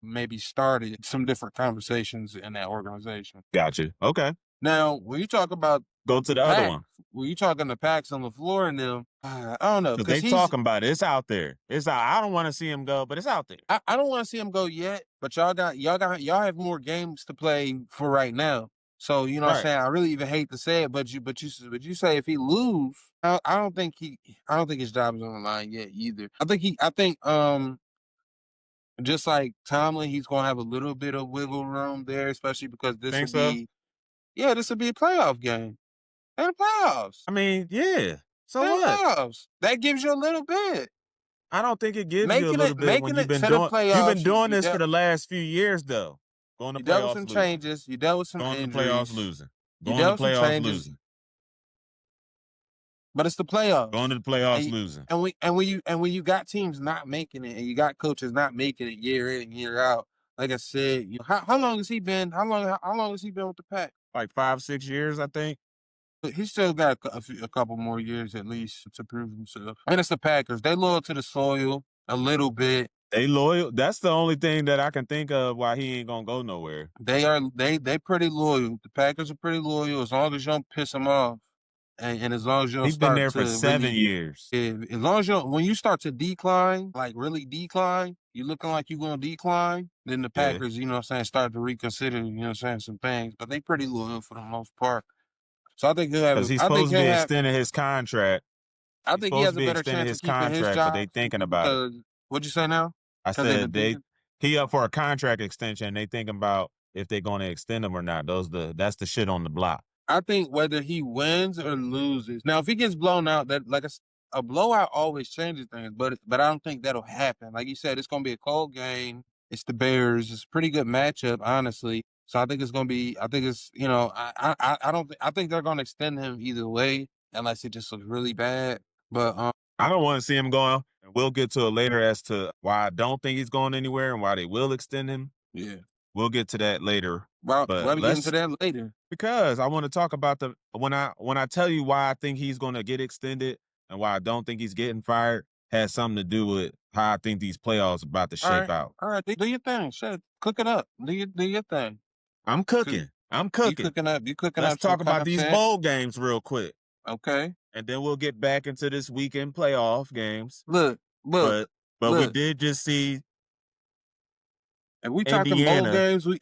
maybe started some different conversations in that organization. Gotcha. Okay. Now, when you talk about go to the other one, when you talking the Packs on the floor and them, I don't know, because they talking about it. It's out there. It's out. I don't want to see him go, but it's out there. I don't want to see him go yet, but y'all have more games to play for right now. So, you know what I'm saying? I really even hate to say it, but you say if he lose, I don't think his job is on the line yet either. I think just like Tomlin, he's gonna have a little bit of wiggle room there, especially because this will be a playoff game. And the playoffs. I mean, yeah. So what? Playoffs. That gives you a little bit. I don't think it gives you a little bit when you've been doing this for the last few years, though. Going to playoffs, dealt with some changes. You dealt with some going injuries. to playoffs losing. Going to playoffs losing. But it's the playoffs. Going to the playoffs losing. And when you got teams not making it, and you got coaches not making it year in and year out, like I said, how long has he been? How long has he been with the Pack? Like 5-6 years, I think. He's still got a couple more years at least to prove himself. And it's the Packers. They loyal to the soil a little bit. They loyal. That's the only thing that I can think of why he ain't gonna go nowhere. They pretty loyal. The Packers are pretty loyal as long as you don't piss them off. And as long as you don't He's been there for 7 years. As long as when you start to decline, like really decline, you're looking like you're going to decline, then the Packers, you know what I'm saying, start to reconsider, you know what I'm saying, some things. But they pretty loyal for the most part. So I think he'll have. Because he's supposed to be extending his contract. I think he has a better chance of keeping his job. But they thinking about it. What'd you say now? I said he up for a contract extension. They thinking about if they're going to extend him or not. That's the shit on the block. I think whether he wins or loses. Now, if he gets blown out, that like a blowout always changes things, but I don't think that'll happen. Like you said, it's going to be a cold game. It's the Bears. It's a pretty good matchup, honestly. So I think it's going to be. I think it's I think they're going to extend him either way, unless it just looks really bad. But I don't want to see him going. We'll get to it later as to why I don't think he's going anywhere and why they will extend him. Yeah. We'll get to that later. Why we get into that later? Because I want to talk about when I tell you why I think he's going to get extended and why I don't think he's getting fired has something to do with how I think these playoffs are about to shape out. All right, do your thing. Shit, cook it up. Do your thing. I'm cooking. You cooking up. Let's talk about these bowl games real quick. Okay. And then we'll get back into this weekend playoff games. Look. But we did just see. If we talking bowl games, we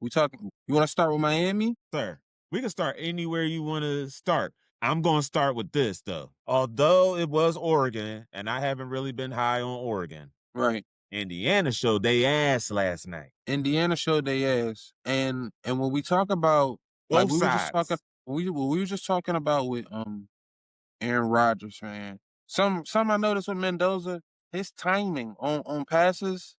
talking. You want to start with Miami? Sir, we can start anywhere you want to start. I'm going to start with this, though. Although it was Oregon, and I haven't really been high on Oregon. Right. Indiana showed they ass last night. Indiana showed their ass, and when we talk about like Both we were just talking, sides. we were just talking about with Aaron Rodgers, man. Some I noticed with Mendoza, his timing on passes,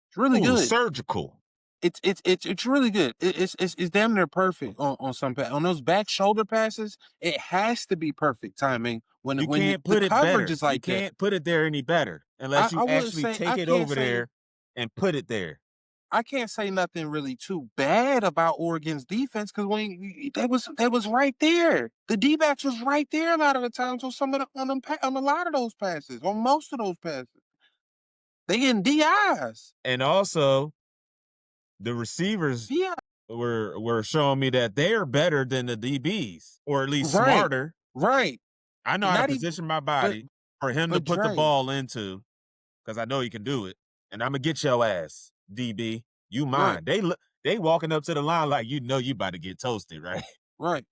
it's really Ooh, good. surgical. It's really good. It's damn near perfect on some on those back shoulder passes. It has to be perfect timing when You when can't the put it coverage better. is You like that. can't put it there any better unless you I wouldn't actually say take it over there and put it there. I can't say nothing really too bad about Oregon's defense because they was right there. The D-backs was right there a lot of the times on some of the on a lot of those passes, on most of those passes. They getting DIs. And also, the receivers Yeah, were showing me that they're better than the DBs, or at least right, smarter. right. I know how to Not even, position my but body for him to put the Dre, ball into, because I know he can do it. And I'm gonna get your ass, DB. You right. mine. They walking up to the line like you know you about to get toasted, right? Right.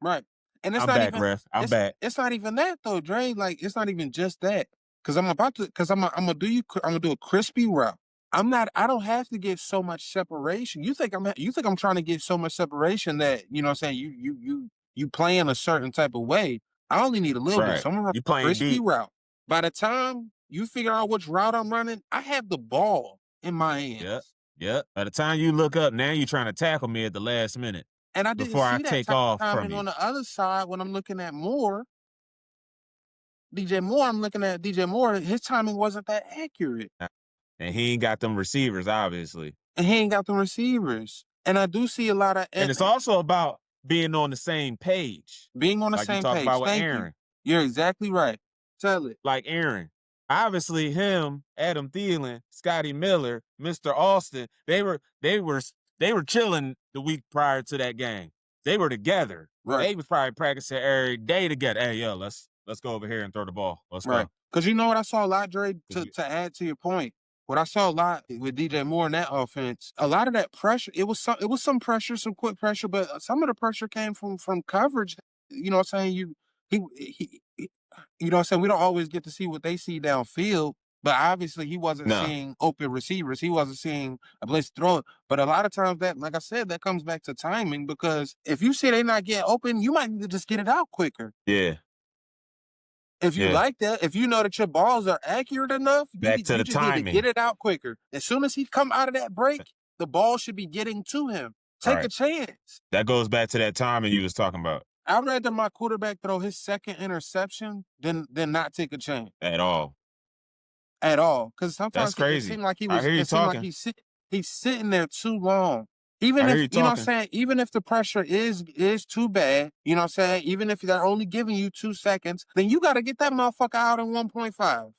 Right. And it's I'm not back, even ref. I'm back. it's not even that though, Dre. Like it's not even just that. Cause I'm about to cause I'm gonna I'm gonna do a crispy route. I don't have to give so much separation. You think I'm trying to give so much separation that, you know what I'm saying, you playing a certain type of way. I only need a little bit. Right. So I'm gonna run You a playing crispy deep. route. By the time you figure out which route I'm running, I have the ball in my hands. Yep. Yep. By the time you look up, now you're trying to tackle me at the last minute And I didn't before I see that take off from timing you. on the other side when I'm looking at Moore. DJ Moore, I'm looking at DJ Moore, his timing wasn't that accurate. And he ain't got them receivers, obviously. And he ain't got the receivers. And I do see a lot of And it's also about being on the same page. being on the Like you same talk page. about with Thank you. Aaron. You're exactly right. Tell it. Like Aaron. Obviously, him, Adam Thielen, Scotty Miller, Mr. Austin, they were chilling the week prior to that game. They were together. Right. They was probably practicing every day together. Hey, yo, let's go over here and throw the ball. Let's Right. go. Because you know what I saw a lot, Dre, to add to your point. What I saw a lot with DJ Moore in that offense, a lot of that pressure, it was some pressure, some quick pressure, but some of the pressure came from coverage. You know what I'm saying? You know what I'm saying? We don't always get to see what they see downfield, but obviously he wasn't No. seeing open receivers. He wasn't seeing a blitz throw it. But a lot of times that, like I said, that comes back to timing because if you see they're not getting open, you might need to just get it out quicker. Yeah. If you like that, if you know that your balls are accurate enough, you just need to get it out quicker. As soon as he come out of that break, the ball should be getting to him. Take a chance. That goes back to that timing you was talking about. I'd rather my quarterback throw his second interception than not take a chance At all. at all. Because That's sometimes it crazy. seemed like I hear you talking. he's sitting there too long. Even I hear if you you know what I'm talking. saying, even if the pressure is too bad, you know what I'm saying, even if they're only giving you 2 seconds, then you got to get that motherfucker out in 1.5,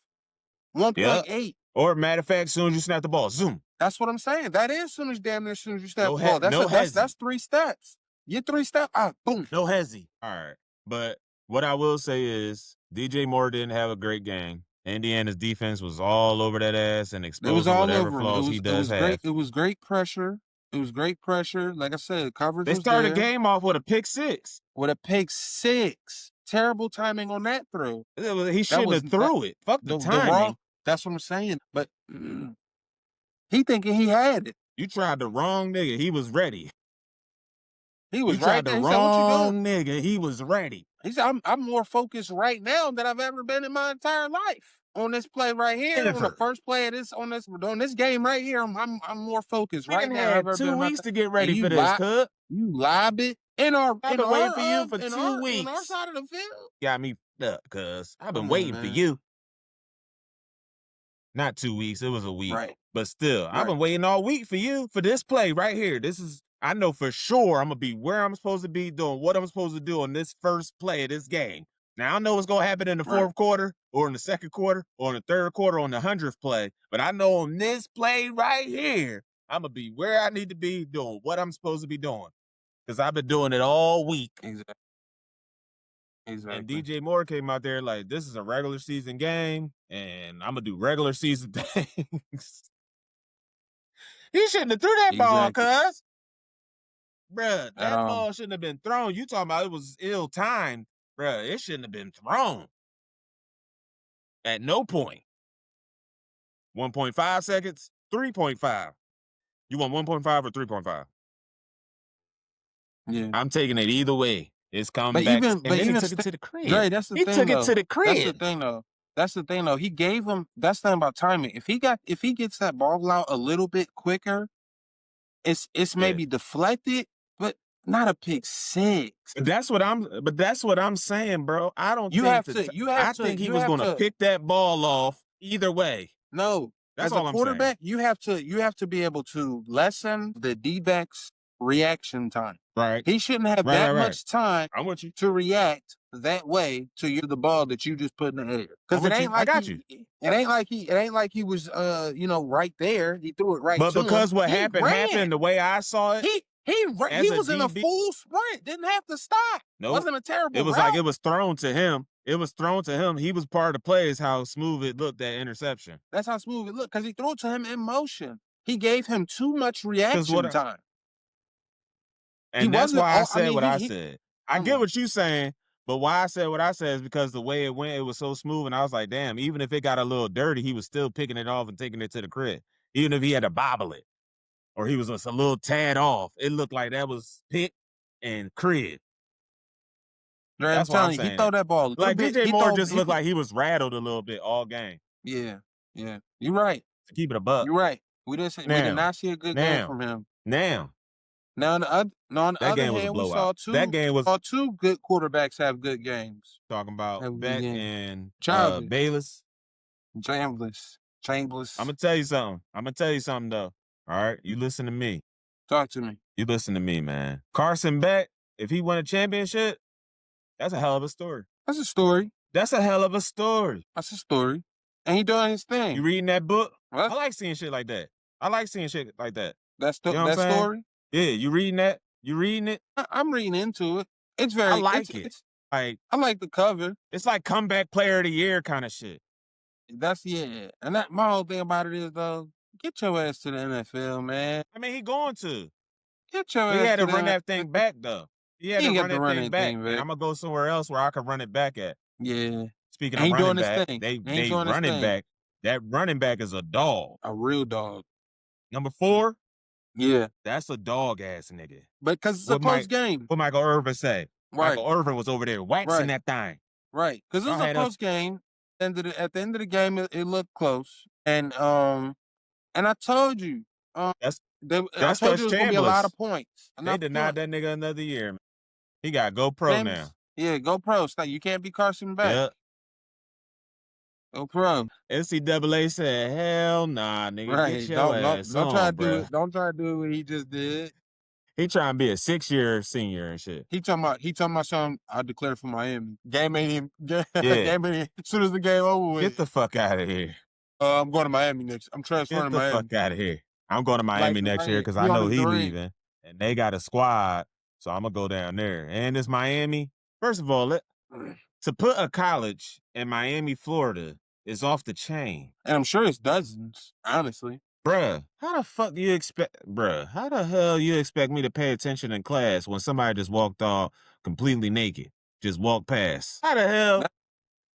1.8. Or matter of fact, as soon as you snap the ball, zoom. That's what I'm saying. That is damn near as soon as you snap the ball. That's 3 steps. Your 3 steps, boom. No hezzy. All right. But what I will say is DJ Moore didn't have a great game. Indiana's defense was all over that ass and It was exposing all whatever over him. flaws he does have. Great. It was great pressure. It was great pressure. Like I said, coverage They was started there. the game off with a pick six. With a pick 6. Terrible timing on that throw. He shouldn't have threw it. Fuck the timing. That's what I'm saying. But he thinking he had it. You tried the wrong nigga. He was ready. He was you right tried there. the He said, "What you wrong doing?" nigga. He was ready. He said, I'm more focused right now than I've ever been in my entire life. On this play right here, on the first play of this, on this game right here, I'm more focused right now. I've had 2 weeks to get ready for this, cuz. You lob it I've been waiting for you for 2 weeks. On our side of the field. Got me up, cuz. I've been waiting for you. Not 2 weeks. It was a week. Right. But still, I've been waiting all week for you for this play right here. I know for sure I'm going to be where I'm supposed to be doing what I'm supposed to do on this first play of this game. Now, I know what's going to happen in the fourth quarter or in the second quarter or in the third quarter on the 100th play. But I know on this play right here, I'm going to be where I need to be doing what I'm supposed to be doing. Because I've been doing it all week. Exactly. And DJ Moore came out there like, this is a regular season game, and I'm going to do regular season things. He shouldn't have threw that ball, cuz. Bruh, that ball shouldn't have been thrown. You talking about it was ill-timed. Bruh, it shouldn't have been thrown. At no point. 1.5 seconds, 3.5. You want 1.5 or 3.5? Yeah. I'm taking it either way. It's coming But back. even, And then he even took it to the crib. Dre, that's the He thing took it though. to the That's the crib. thing though. That's the thing though. He gave him. That's the thing about timing. If he gets that ball out a little bit quicker, it's maybe deflected, but not a pick six. But that's what I'm saying, bro. I don't You think have to. I think he was going to pick that ball off either way. No, That's as a all I'm quarterback, you have to be able to lessen the D-back's reaction time. Right. He shouldn't have Right. much time I'm with you. to react that way to the ball that you just put in the air. Because it ain't like it ain't like he was right there. He threw it right But to him. because what happened the way I saw it. He was in a DB, full sprint. Didn't have to stop. Nope. Wasn't a terrible It was route. like it was thrown to him. It was thrown to him. He was part of the play. Is how smooth it looked, that interception. That's how smooth it looked because he threw it to him in motion. He gave him too much reaction time. And that's why I said what I said. I get what you're saying, but why I said what I said is because the way it went, it was so smooth, and I was like, damn, even if it got a little dirty, he was still picking it off and taking it to the crib. Even if he had to bobble it, or he was just a little tad off, it looked like that was pick and crib. That's why I'm saying. He throw that ball. Like DJ Moore just looked like he was rattled a little bit all game. Yeah. You're right. To keep it a buck. You're right. We did not see a good game from him. Now on the other hand, we saw two good quarterbacks have good games. Talking about Beck and Bayless. Chambers. I'm gonna tell you something though. All right, you listen to me. Talk to me. You listen to me, man. Carson Beck, if he won a championship, that's a hell of a story. That's a story. That's a hell of a story. That's a story. And he doing his thing. You reading that book? I like seeing shit like that. That story? Yeah, you reading that? You reading it? I'm reading into it. It's very. I like it. I like the cover. It's like comeback player of the year kind of shit. And my whole thing about it is though, get your ass to the NFL, man. I mean, he going to. Get your ass. He had to run that thing back though. He had to run that thing back. And I'm gonna go somewhere else where I can run it back at. Yeah. Speaking of running back, they running back. That running back is a dog. A real dog. Number 4. Yeah. That's a dog ass nigga. But because it's a close game. What Michael Irvin say? Right. Michael Irvin was over there waxing that thing. Right. Because it was a close game. At the end of the game, it looked close. And I told you, I told you it was going to be a lot of points. They denied that nigga another year. He got go pro now. Yeah, go pro. You can't be Carson Beck. Yep. Go pro. NCAA said, hell nah, nigga. Get your ass don't try to do it. Don't try to do what he just did. He trying to be a 6-year senior and shit. He talking about something I declared for Miami. Game ain't him. Game ain't him. As soon as the game over with. Get the fuck out of here. I'm going to Miami next. I'm transferring to Miami. Get the fuck out of here. I'm going to Miami next year because I know he leaving. And they got a squad, so I'm going to go down there. And it's Miami. First of all, to put a college in Miami, Florida is off the chain. And I'm sure it's dozens, honestly. Bruh, how the hell you expect me to pay attention in class when somebody just walked off completely naked? Just walked past. How the hell?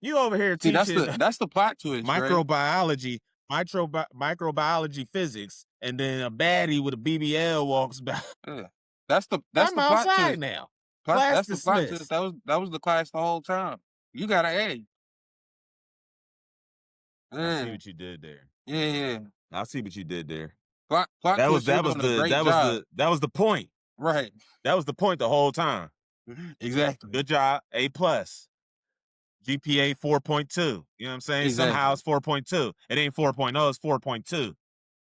You over here teaching that's the plot twist. Microbiology, microbiology physics, and then a baddie with a BBL walks by. That's the plot twist now. That's the plot twist. That was the class the whole time. You got an A. I see what you did there. Yeah. I see what you did there. That was the point. Right. That was the point the whole time. Exactly. Good job. A+. GPA 4.2. You know what I'm saying? Exactly. Somehow it's 4.2. It ain't 4.0, it's 4.2.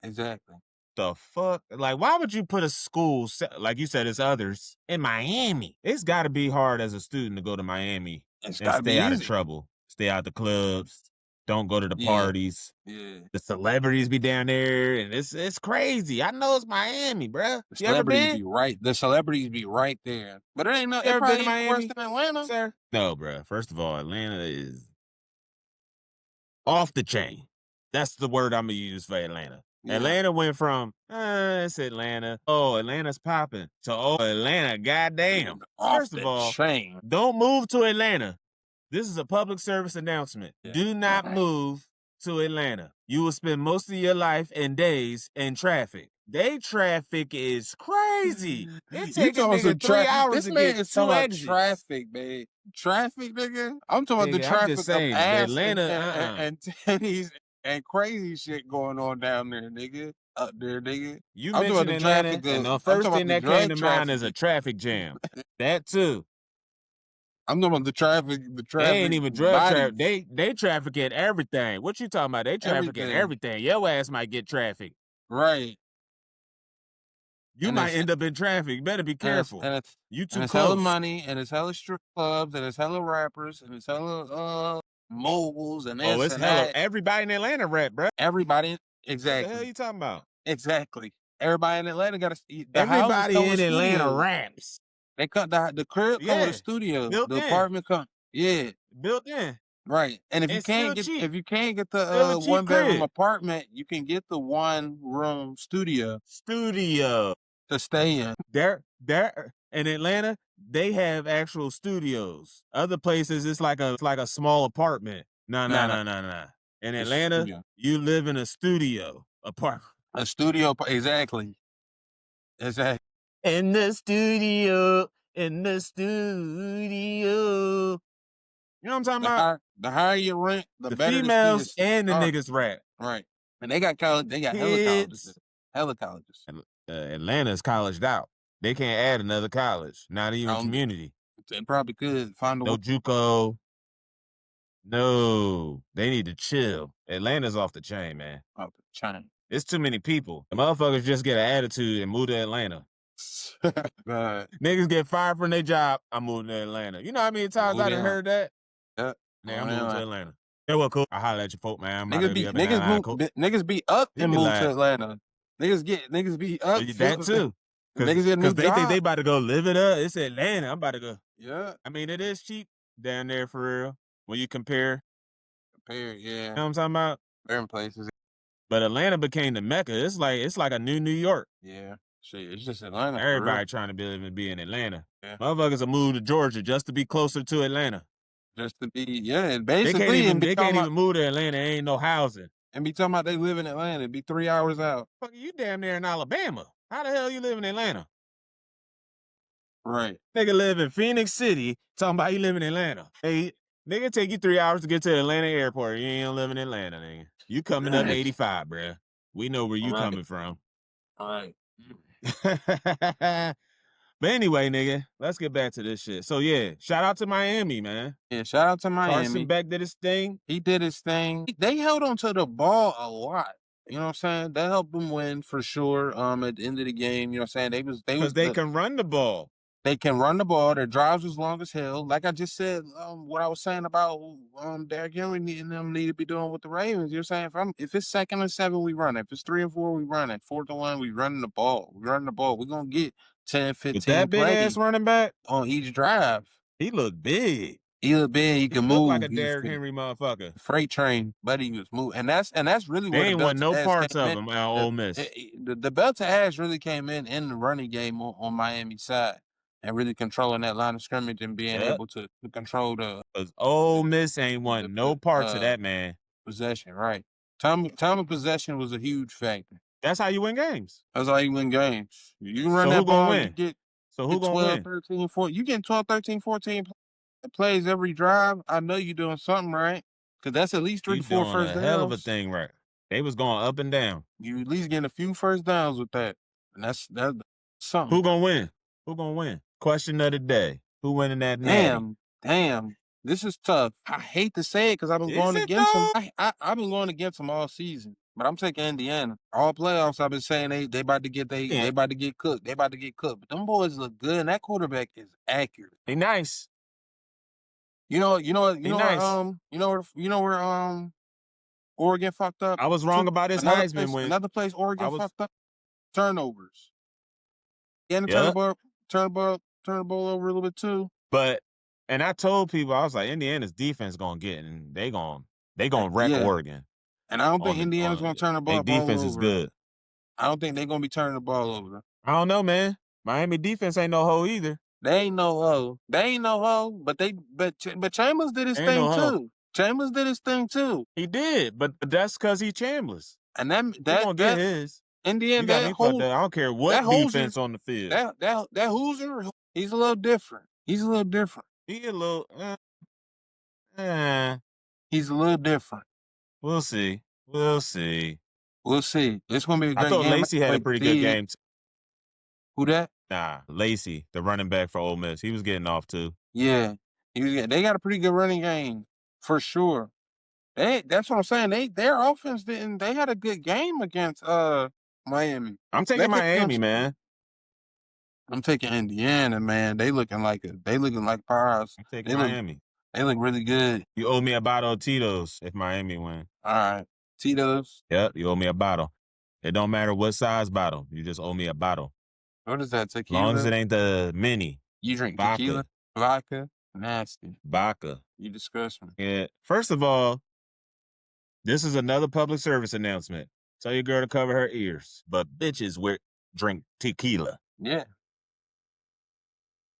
Exactly. The fuck? Like, why would you put a school, like you said, it's others, in Miami? It's got to be hard as a student to go to Miami and stay out of trouble. Stay out the clubs. Don't go to the parties. Yeah. The celebrities be down there, and it's crazy. I know it's Miami, bro. The celebrities be right. The celebrities be right there. But it ain't no. It probably ain't worse than Atlanta, sir. No, bro. First of all, Atlanta is off the chain. That's the word I'm gonna use for Atlanta. Yeah. Atlanta went from it's Atlanta. Oh, Atlanta's popping. To Atlanta, goddamn. First of all, don't move to Atlanta. This is a public service announcement. Yeah. Do not move to Atlanta. you will spend most of your life and days in traffic. They traffic is crazy. It You take a talking nigga some 3 hours This to man get is 2 talking about exits. traffic, man. Traffic, nigga. I'm talking about the Nigga, I'm traffic just of saying, ass Atlanta, and titties and crazy shit going on down there, nigga. Up there, nigga. You I'm talking about mentioned the Atlanta, traffic and of. the I'm first talking about thing the that came drug to mind is a trafficking. traffic jam. That too. I'm talking about the traffic. The They traffic ain't even drug traffic. bodies. They traffic at everything. What you talking about? They traffic at everything. Your ass might get trafficked. Right. You And might it's end up in traffic. You better be careful. You too and it's hella close. money, and it's hella strip clubs, and it's hella rappers, and it's hella moguls, and this it's and hella. that. Everybody in Atlanta rap, bro. Everybody, What the hell exactly, you talking about? exactly. Everybody in Atlanta got the houses Everybody come in with Atlanta studios. raps. They cut the crib come with a Yeah, studio. built The in. apartment come, yeah, Built in. right. And if you And can't still get cheap. the Still a cheap 1 bedroom crib. apartment, you can get the 1 room studio Studio. to stay in. There in Atlanta, they have actual studios. Other places, it's like a small apartment. No. In It's Atlanta, studio. you live in a studio apartment. A studio, exactly. Exactly. In the studio. You know what I'm talking about? The higher you rent, the better females the and the niggas rap. Right. And they got college. They got hella colleges. Hella colleges. Atlanta's colleged out. They can't add another college. Not even community. They probably could find a no JUCO. No, they need to chill. Atlanta's off the chain, man. Off the chain. It's too many people. The motherfuckers just get an attitude and move to Atlanta. Niggas get fired from their job. I'm moving to Atlanta. You know how many times I done heard that? Yeah. Nigga, I'm moving to Atlanta. Yeah, well, cool. I holler at your folk, man. Niggas be up and move to Atlanta. Niggas be up. That too. Niggas get a new Because they think they job. about to go live it up. It's Atlanta. I'm about to go. Yeah. I mean, it is cheap down there for real. When you compare. Yeah. You know what I'm talking about? Different places. But Atlanta became the Mecca. It's like a new New York. Yeah. Shit, it's just Atlanta. Everybody trying to be in Atlanta. Yeah. Motherfuckers will move to Georgia just to be closer to Atlanta. Just to be, yeah. Basically, they can't even move to Atlanta. There ain't no housing. And be talking about they live in Atlanta. Be 3 hours out. Fuck, you damn near in Alabama. How the hell you live in Atlanta? Right. Nigga live in Phoenix City, talking about you live in Atlanta. Hey, nigga take you 3 hours to get to the Atlanta airport. You ain't live in Atlanta, nigga. You coming up 85, bruh. We know where you coming from. All right. But anyway, nigga, let's get back to this shit. So yeah, shout out to Miami, man. Yeah, shout out to Miami. Carson Beck did his thing. He did his thing. They held on to the ball a lot. You know what I'm saying? That helped them win for sure. At the end of the game, you know what I'm saying? They can run the ball. They can run the ball. Their drives was long as hell. Like I just said, what I was saying about Derrick Henry and them need to be doing with the Ravens. You're saying if it's 2nd and 7, we run it. If it's 3 and 4, we run it. 4th and 1, we running the ball. We running the ball. We're gonna get 10, 15 With that big ass running back on each drive. He looked big. He looked big. He can move like a Derrick Henry motherfucker. Freight train, but he was moving, and that's really they where ain't the want no parts of him. Ole Miss. The belt to ass really came in the running game on Miami side. And really controlling that line of scrimmage and being able to control the. Because Ole Miss ain't want no parts of that, man. Possession, right. Time of possession was a huge factor. That's how you win games. That's how you win games. You run that ball, you get who gonna 12, win? 13, 14. You get 12, 13, 14 plays every drive. I know you're doing something right. Because that's at least 3 to 4 first downs. Hell of a thing right. They was going up and down. You at least getting a few first downs with that. And that's something. Who gonna win? Who gonna win? Question of the day. Who winning that natty? Damn. This is tough. I hate to say it because I've been going against them. I've been going against them all season. But I'm taking Indiana. All playoffs, I've been saying they about to get they about to get cooked. They about to get cooked. But them boys look good, and that quarterback is accurate. He nice. You know where Oregon fucked up. I was wrong about his Heisman win. Another place Oregon fucked up. Turnovers. And turn the ball over a little bit too. And I told people, I was like, Indiana's defense gonna get, and they gonna wreck Oregon. And I don't think Indiana's gonna turn the ball over. Their defense is good. I don't think they're gonna be turning the ball over. I don't know, man. Miami defense ain't no hoe either. They ain't no hoe. But Chambers did his thing too. Chambers did his thing too. He did, but that's because he Chambers. And He gonna get his. Indiana, You got me fucked up. I don't care what defense on the field. That Hoosier, he's a little different. He's a little different. He a little. He's a little different. We'll see. We'll see. We'll see. It's gonna be a great game. I thought Lacey had a pretty good game. Who that? Nah, Lacey, the running back for Ole Miss. He was getting off too. Yeah, they got a pretty good running game for sure. That's what I'm saying. Their offense didn't. They had a good game against Miami. I'm taking Miami, man. I'm taking Indiana, man. They looking like powerhouse. I'm taking Miami. They look really good. You owe me a bottle of Tito's if Miami win. All right, Tito's. Yep, you owe me a bottle. It don't matter what size bottle. You just owe me a bottle. What is that, tequila? As long as it ain't the mini. You drink tequila? Vodka? Nasty. Vodka. You disgust me. Yeah. First of all, this is another public service announcement. Tell your girl to cover her ears. But bitches drink tequila. Yeah.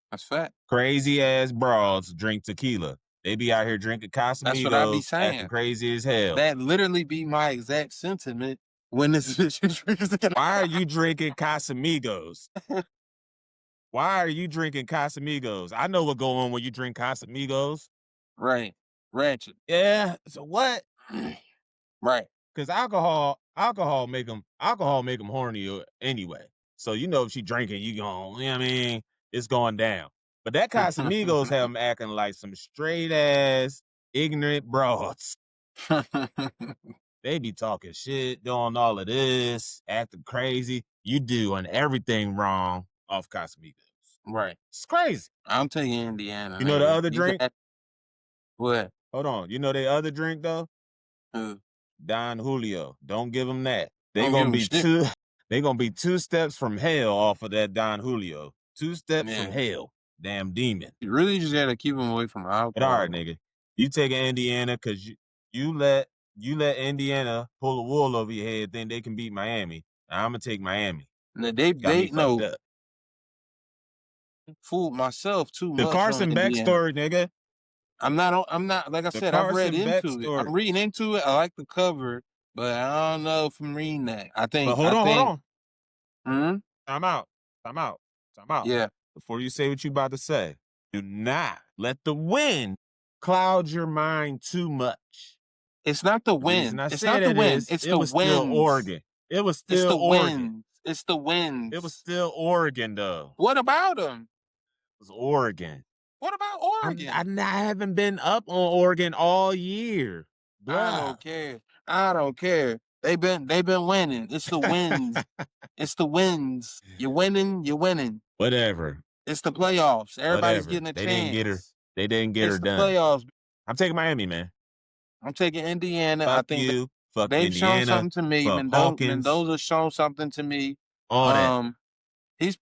That's fact. Crazy ass broads drink tequila. They be out here drinking Casamigos. That's what I be saying. Acting crazy as hell. That literally be my exact sentiment when this bitch drinks tequila. Why are you drinking Casamigos? Why are you drinking Casamigos? I know what go on when you drink Casamigos. Right. Ratchet. Yeah. So what? Right. Because alcohol make them horny anyway. So you know if she drinking, you know what I mean? It's going down. But that Casamigos have them acting like some straight ass ignorant broads. They be talking shit, doing all of this, acting crazy. You doing everything wrong off Casamigos. Right. It's crazy. I'm taking Indiana. You know the other drink? What? Hold on. You know the other drink though? Who? Don Julio. Don't give them that. They gonna be two steps from hell off of that Don Julio. 2 steps from hell. Damn demon. You really just gotta keep them away from alcohol. But all right, nigga. You taking Indiana because you let Indiana pull the wool over your head, think they can beat Miami. I'm gonna take Miami. Now they know. Fooled myself too much. The Carson Beck story, nigga. I'm not like I said, I've read into it. I'm reading into it. I like the cover, but I don't know if I'm reading that. I think. But hold on. Time out. Yeah. Before you say what you about to say, do not let the wind cloud your mind too much. It's not the wind. It's not the wind. It's the wind. Still Oregon. It was still Oregon. It's the wind. It was still Oregon, though. What about them? It was Oregon. What about Oregon? I haven't been up on Oregon all year. Blah. I don't care. They've been winning. It's the wins. It's the wins. You're winning. Whatever. It's the playoffs. Everybody's getting a chance. They didn't get her done. Playoffs. I'm taking Miami, man. I'm taking Indiana. Fuck I think you. Fuck they've Indiana. shown something to me. Mendoza's shown something to me. All that. They've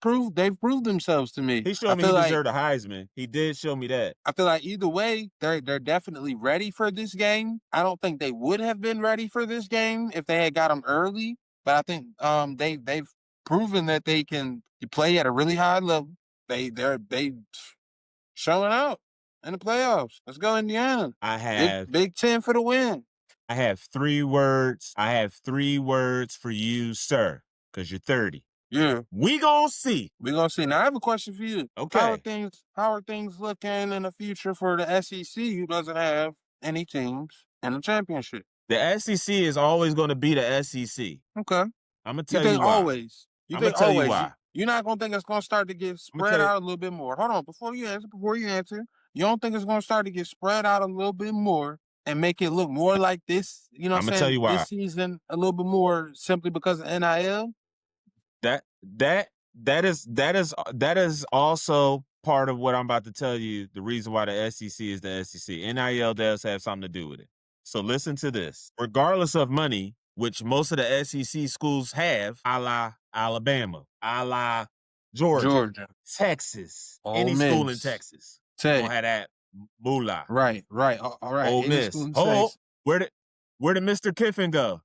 proved themselves to me. He showed me he deserved a Heisman. He did show me that. I feel like either way, they're definitely ready for this game. I don't think they would have been ready for this game if they had got them early. But I think they've proven that they can play at a really high level. They showing out in the playoffs. Let's go, Indiana. I have Big 10 for the win. I have 3 words. I have 3 words for you, sir, because you're 30. Yeah. We gonna see. Now I have a question for you. Okay. How are things looking in the future for the SEC, who doesn't have any teams in the championship? The SEC is always gonna be the SEC. Okay. I'm gonna tell you why. Always. I'm gonna tell you why. You're not gonna think it's gonna start to get spread out a little bit more. Hold on, before you answer, you don't think it's gonna start to get spread out a little bit more and make it look more like this? You know what I'm saying? Tell you why. This season a little bit more simply because of NIL. That is also part of what I'm about to tell you. The reason why the SEC is the SEC. NIL does have something to do with it. So listen to this. Regardless of money, which most of the SEC schools have, a la Alabama, a la Georgia. Texas, any school in Texas, gonna have that moolah. Right. All right. Ole Miss. Where did Mr. Kiffin go?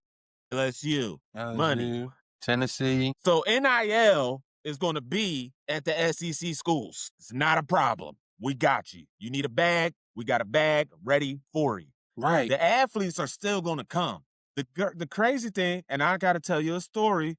LSU. Money. Tennessee. So NIL is going to be at the SEC schools. It's not a problem. We got you. You need a bag? We got a bag ready for you. Right. The athletes are still going to come. The crazy thing, and I got to tell you a story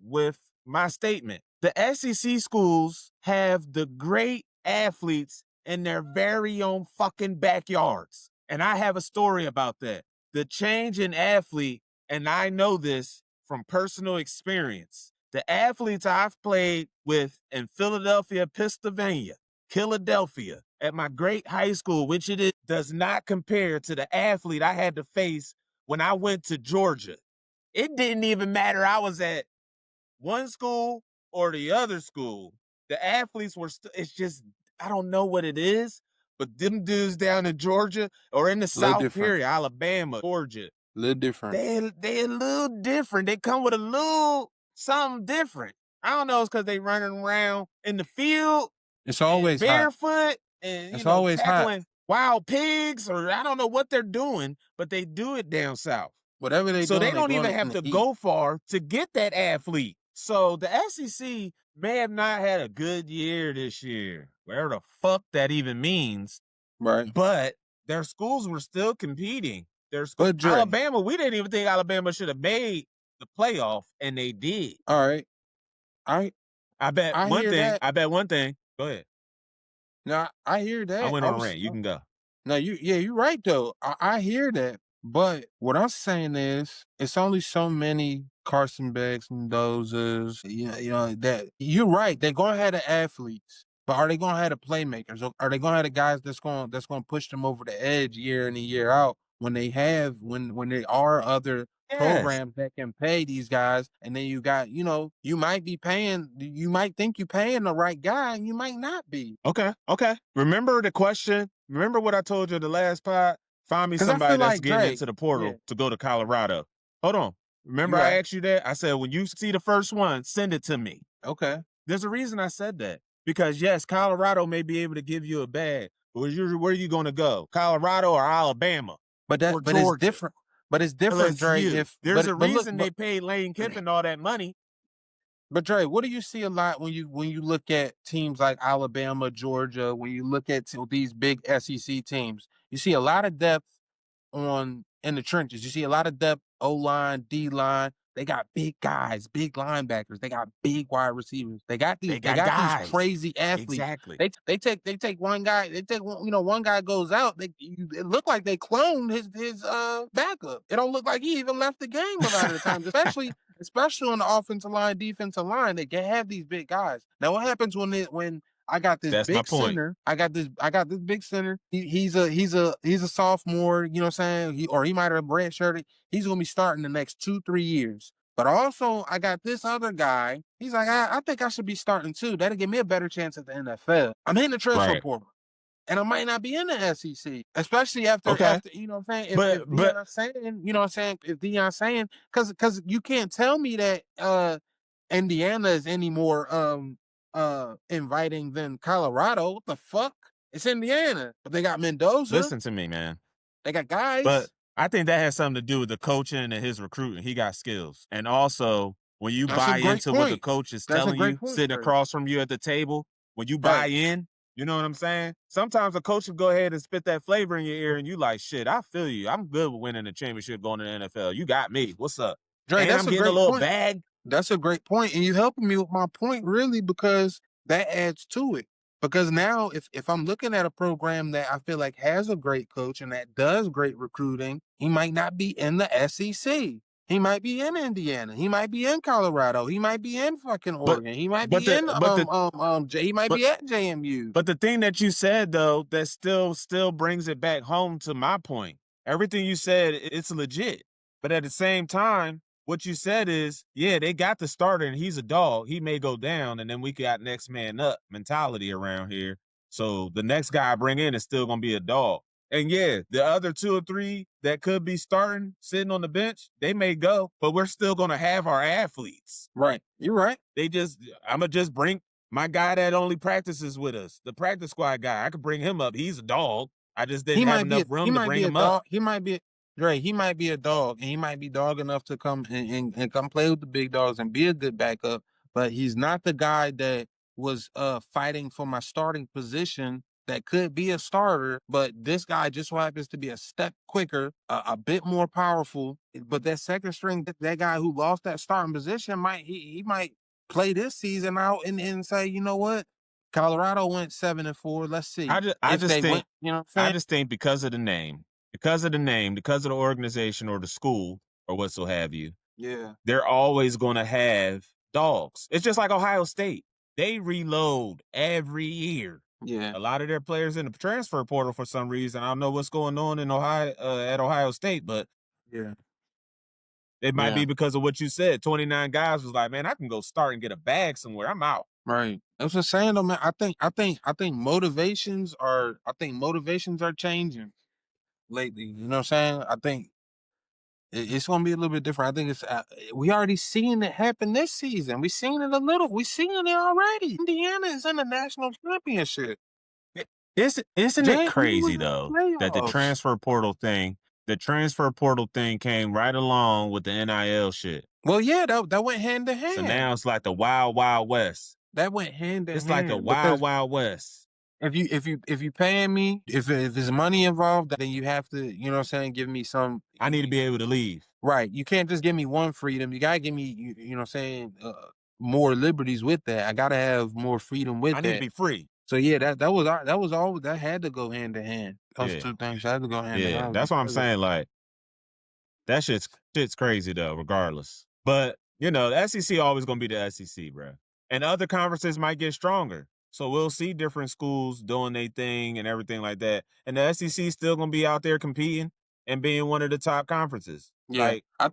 with my statement. The SEC schools have the great athletes in their very own fucking backyards. And I have a story about that. The change in athlete, and I know this from personal experience. The athletes I've played with in Philadelphia, Pennsylvania, Philadelphia, at my great high school, which it is, does not compare to the athlete I had to face when I went to Georgia. It didn't even matter I was at one school or the other school. The athletes were it's just, I don't know what it is, but them dudes down in Georgia or in the South period, Alabama, Georgia, A little different. they a little different. They come with a little something different. I don't know, it's because they running around in the field. It's always barefoot and it's always tackling wild pigs, or I don't know what they're doing, but they do it down south. Whatever they So doing, they don't even have to go far to get that athlete. So the SEC may have not had a good year this year, whatever the fuck that even means. Right. But their schools were still competing. Their school, Alabama, we didn't even think Alabama should have made the playoff, and they did. All right. I bet one thing. I bet one thing. Go ahead. No, I hear that. I went on a rant. You can go. No, you're right though. I hear that. But what I'm saying is, it's only so many Carson Becks and Dozers. That you're right. They're gonna have the athletes, but are they gonna have the playmakers? Or are they gonna have the guys that's gonna push them over the edge year in and year out when they are other programs that can pay these guys? And then you got, you might think you're paying the right guy, and you might not be. Okay. Remember the question? Remember what I told you the last pod? Find me somebody that's getting into the portal to go to Colorado. Hold on. Remember I asked you that? I said, when you see the first one, send it to me. Okay. There's a reason I said that. Because, yes, Colorado may be able to give you a bag. But where are you going to go? Colorado or Alabama? But it's different. But it's different, Dre. There's a reason they paid Lane Kiffin all that money. But Dre, what do you see a lot when you look at teams like Alabama, Georgia, when you look at these big SEC teams? You see a lot of depth in the trenches. You see a lot of depth, O-line, D-line. They got big guys, big linebackers. They got big wide receivers. They got these crazy athletes. Exactly. They take one guy. One guy goes out. It look like they cloned his backup. It don't look like he even left the game a lot of the times, especially on the offensive line, defensive line. They can have these big guys. Now, what happens when I got this big center? I got this big center. He's a sophomore. You know what I'm saying? He might have redshirted. He's gonna be starting the next 2-3 years. But also, I got this other guy. He's like, I think I should be starting too. That'll give me a better chance at the NFL. I'm in the transfer portal, and I might not be in the SEC, especially after you know what I'm saying. If Deion's saying, you know what I'm saying, if Deion's saying, because you can't tell me that Indiana is any more inviting than Colorado. What the fuck? It's Indiana, but they got Mendoza. Listen to me, man. They got guys. But I think that has something to do with the coaching and his recruiting. He got skills. And also, when you buy into what the coach is telling you, sitting across from you at the table, when you buy in, you know what I'm saying? Sometimes a coach will go ahead and spit that flavor in your ear, and you like, shit, I feel you. I'm good with winning the championship, going to the NFL. You got me. What's up? Dre, and I'm getting a little bag. That's a great point. And you helping me with my point, really, because that adds to it. Because now, if I'm looking at a program that I feel like has a great coach and that does great recruiting, he might not be in the SEC. He might be in Indiana. He might be in Colorado. He might be in fucking Oregon. He might be in he might be at JMU. But the thing that you said though, that still brings it back home to my point. Everything you said, it's legit. But at the same time, what you said is, yeah, they got the starter and he's a dog. He may go down, and then we got next man up mentality around here. So the next guy I bring in is still going to be a dog. And yeah, the other 2 or 3 that could be starting, sitting on the bench, they may go, but we're still going to have our athletes. Right. You're right. I'm going to just bring my guy that only practices with us, the practice squad guy. I could bring him up. He's a dog. I just didn't have enough room to bring him up. He might be a dog, and he might be dog enough to come and come play with the big dogs and be a good backup, but he's not the guy that was fighting for my starting position that could be a starter, but this guy just so happens to be a step quicker, a bit more powerful. But that second string, that guy who lost that starting position he might play this season out and say, you know what? Colorado went 7-4. Let's see I if just they think went. You know what I'm I saying? just think because of the name, because of the organization or the school or what so have you, Yeah. they're always going to have dogs. It's just like Ohio State. They reload every year. Yeah. A lot of their players in the transfer portal for some reason. I don't know what's going on in Ohio at Ohio State, but Yeah. it might Yeah. be because of what you said. 29 guys was like, man, I can go start and get a bag somewhere. I'm out. Right. That's what I'm saying though, man. I think motivations are changing lately. You know what I'm saying? I think it's gonna be a little bit different. I think we already seen it happen this season. We seen it a little. We seen it already. Indiana is in the national championship. Isn't it JMU was crazy in the though that the playoffs. transfer portal thing came right along with the NIL shit. Well, yeah, that went hand to So hand. now it's like the wild, wild west. That went hand to It's like the hand wild, because wild west. if you paying me, if there's money involved, then you have to, you know what I'm saying, give me some. I need to be able to leave. Right. You can't just give me one freedom. You gotta give me, you know what I'm saying, more liberties with that. I gotta have more freedom with I need to that. be free. So yeah, that had to go hand to hand. Those Yeah. two things had to go hand to Yeah. hand. That's what I'm saying. Like, that shit's crazy though, regardless. But, the SEC always gonna be the SEC, bro. And other conferences might get stronger. So we'll see different schools doing their thing and everything like that. And the SEC is still gonna be out there competing and being one of the top conferences. Yeah, Like, I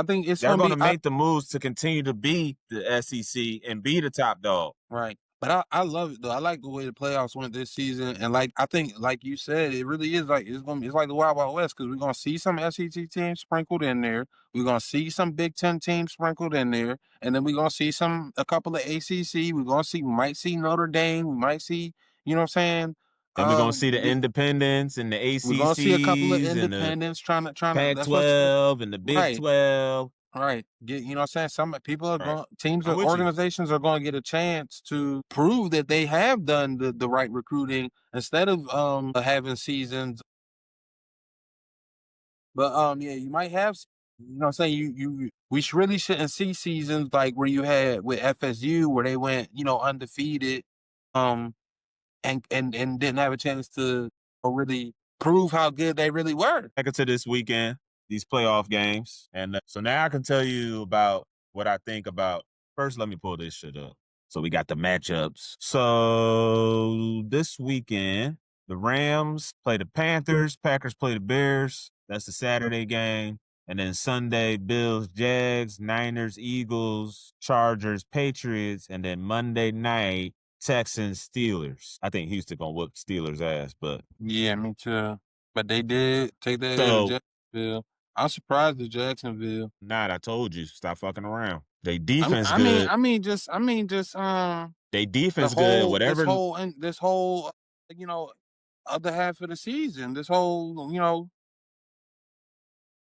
think it's they're gonna gonna be make the moves to continue to be the SEC and be the top dog. right. But I love it though. I like the way the playoffs went this season, and like I think, like you said, it really is like it's like the Wild Wild West because we're gonna see some SEC teams sprinkled in there. We're gonna see some Big Ten teams sprinkled in there, and then we're gonna see a couple of ACC. We might see Notre Dame. We might see, you know what I'm saying. Then we're gonna see the Yeah, independents and the we're gonna see a couple of ACCs and the independents trying to. That's what. Pac-12 and the Big Right. 12. Right. You know what I'm saying? Some people are Right. going, teams I'm or with you. organizations are going to get a chance to prove that they have done the right recruiting instead of having seasons. But yeah, you might have, you know what I'm saying? We really shouldn't see seasons like where you had with FSU where they went, undefeated and didn't have a chance to really prove how good they really were. Back into this weekend, these playoff games. And so now I can tell you about what I think about. First, let me pull this shit up. So we got the matchups. So this weekend, the Rams play the Panthers, Packers play the Bears. That's the Saturday game. And then Sunday, Bills, Jags, Niners, Eagles, Chargers, Patriots. And then Monday night, Texans, Steelers. I think Houston gonna whoop Steelers' ass, but Yeah, me too. But they did take that L to so Jacksonville. I'm surprised at Jacksonville. I told you, stop fucking around. They I mean, defense I mean, good. I mean, just, They the defense good. whole, Whatever. this whole, you know, other half of the season, this whole,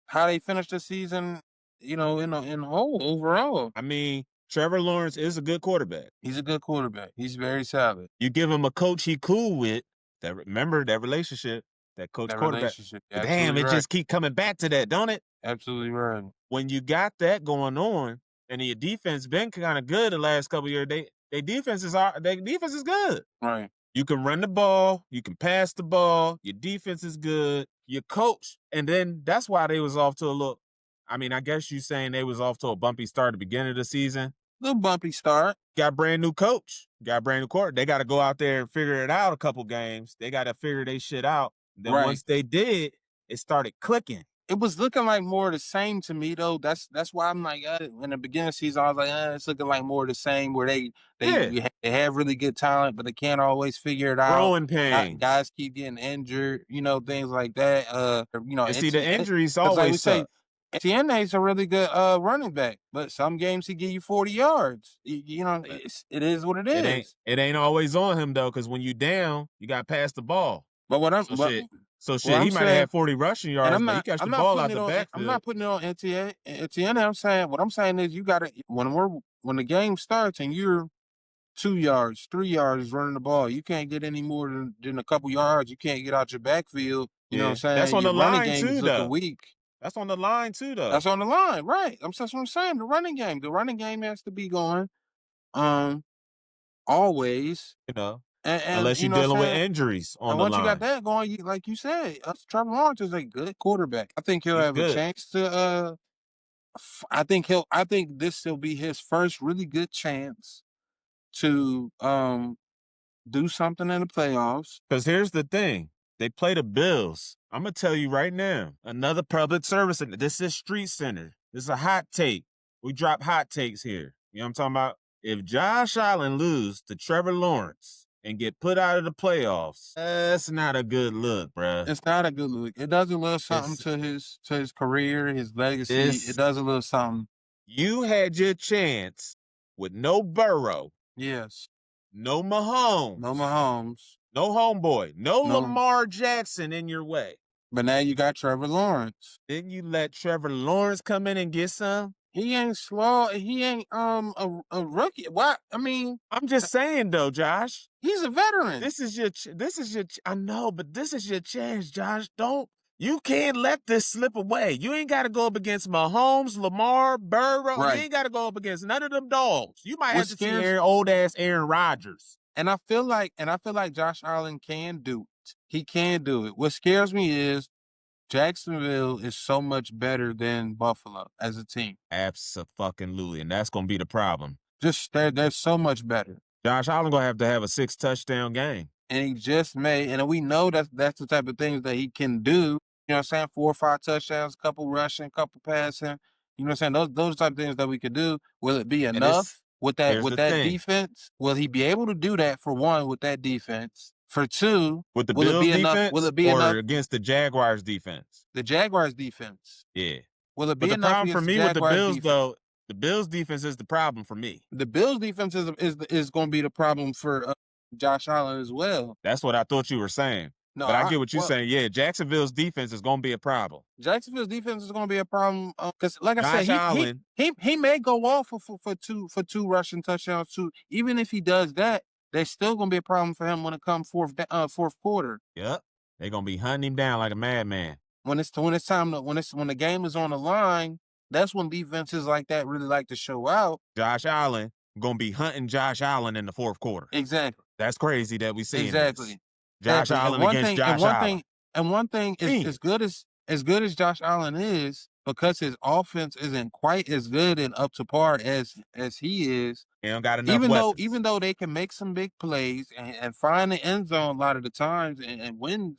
how they finished the season, in whole overall. I mean, Trevor Lawrence is a good quarterback. He's a good quarterback. He's very solid. You give him a coach he cool with. Remember that relationship, that coach That quarterback. relationship. But damn, Absolutely it right. just keep coming back to that, don't it? Absolutely right. When you got that going on, and your defense been kind of good the last couple of years, their defense is good. Right. You can run the ball. You can pass the ball. Your defense is good. Your coach. And then that's why they was off to a little, I mean, I guess you saying they was off to a bumpy start at the beginning of the season. Little bumpy start. Got a brand new coach. Got a brand new court. They got to go out there and figure it out a couple games. They got to figure their shit out. Then once they did, it started clicking. It was looking like more of the same to me though. That's why I'm like, in the beginning of the season, I was like, it's looking like more of the same where they have really good talent, but they can't always figure it out. Growing pains. Guys keep getting injured, things like that. And see, the injuries like always we say, suck. Tienne's a really good running back, but some games he give you 40 yards. It is what it is. It ain't always on him though, because when you down, you got to pass the ball. But what I'm he might have had 40 rushing yards, but he catch the ball out the backfield. I'm not putting it on Etienne. I'm saying, what I'm saying is you got to, when the game starts and you're 2 yards, 3 yards running the ball. You can't get any more than a couple yards. You can't get out your backfield. You know what I'm That's saying? on Your the running line game too, is looking though. weak. That's on the line too, though. That's on the line, right? That's what I'm saying. The running game. The running game has to be going. Always. You know, And unless you you're know what dealing I'm with saying? injuries on And the once you got line. that going, like you said, Trevor Lawrence is a good quarterback. I think he'll He's have a good. chance to. I think this will be his first really good chance to do something in the playoffs. Because here's the thing. They play the Bills. I'm going to tell you right now, another public service. This is StreetsCenter. This is a hot take. We drop hot takes here. You know what I'm talking about? If Josh Allen lose to Trevor Lawrence and get put out of the playoffs, that's not a good look, bruh. It's not a good look. It does a little something to his career, his legacy. It does a little something. You had your chance with no Burrow. Yes. No Mahomes. No Mahomes. No homeboy. No Lamar Jackson in your way. But now you got Trevor Lawrence. Didn't you let Trevor Lawrence come in and get some? He ain't slow. He ain't a rookie. Why? I mean, I'm just saying though, Josh. He's a veteran. This is your. I know, but this is your chance, Josh. You can't let this slip away. You ain't got to go up against Mahomes, Lamar, Burrow. Right. You ain't got to go up against none of them dogs. You might What have to see old ass Aaron Rodgers. And I feel like Josh Allen can do it. He can do it. What scares me is Jacksonville is so much better than Buffalo as a team. Abso-fucking-lutely, and that's gonna be the problem. Just they're so much better. Josh Allen gonna have a 6 touchdown game. And he just made, and we know that's the type of things that he can do. You know what I'm saying? 4 or 5 touchdowns, couple rushing, couple passing. You know what I'm saying? Those type of things that we could do. Will it be enough with that defense? Will he be able to do that, for one, with that defense? For two, with the Bills defense, will it be enough against the Jaguars defense? The Jaguars defense. Yeah. Will it be enough? But the problem for me with the Bills, defense? though, the Bills defense is the problem for me. The Bills defense is going to be the problem for Josh Allen as well. That's what I thought you were saying. No, but I get what you're saying. Yeah, Jacksonville's defense is going to be a problem. Jacksonville's defense is going to be a problem because, like I said, he may go off for two rushing touchdowns too. Even if he does that, there's still going to be a problem for him when it comes fourth quarter. Yep, they're going to be hunting him down like a madman. When the game is on the line, that's when defenses like that really like to show out. Josh Allen going to be hunting Josh Allen in the fourth quarter. Exactly. That's crazy that we see exactly. Josh Allen against Josh Allen. And one thing is as good as Josh Allen is, because his offense isn't quite as good and up to par as he is. He don't got enough weapons. Even though they can make some big plays and find the end zone a lot of the times and win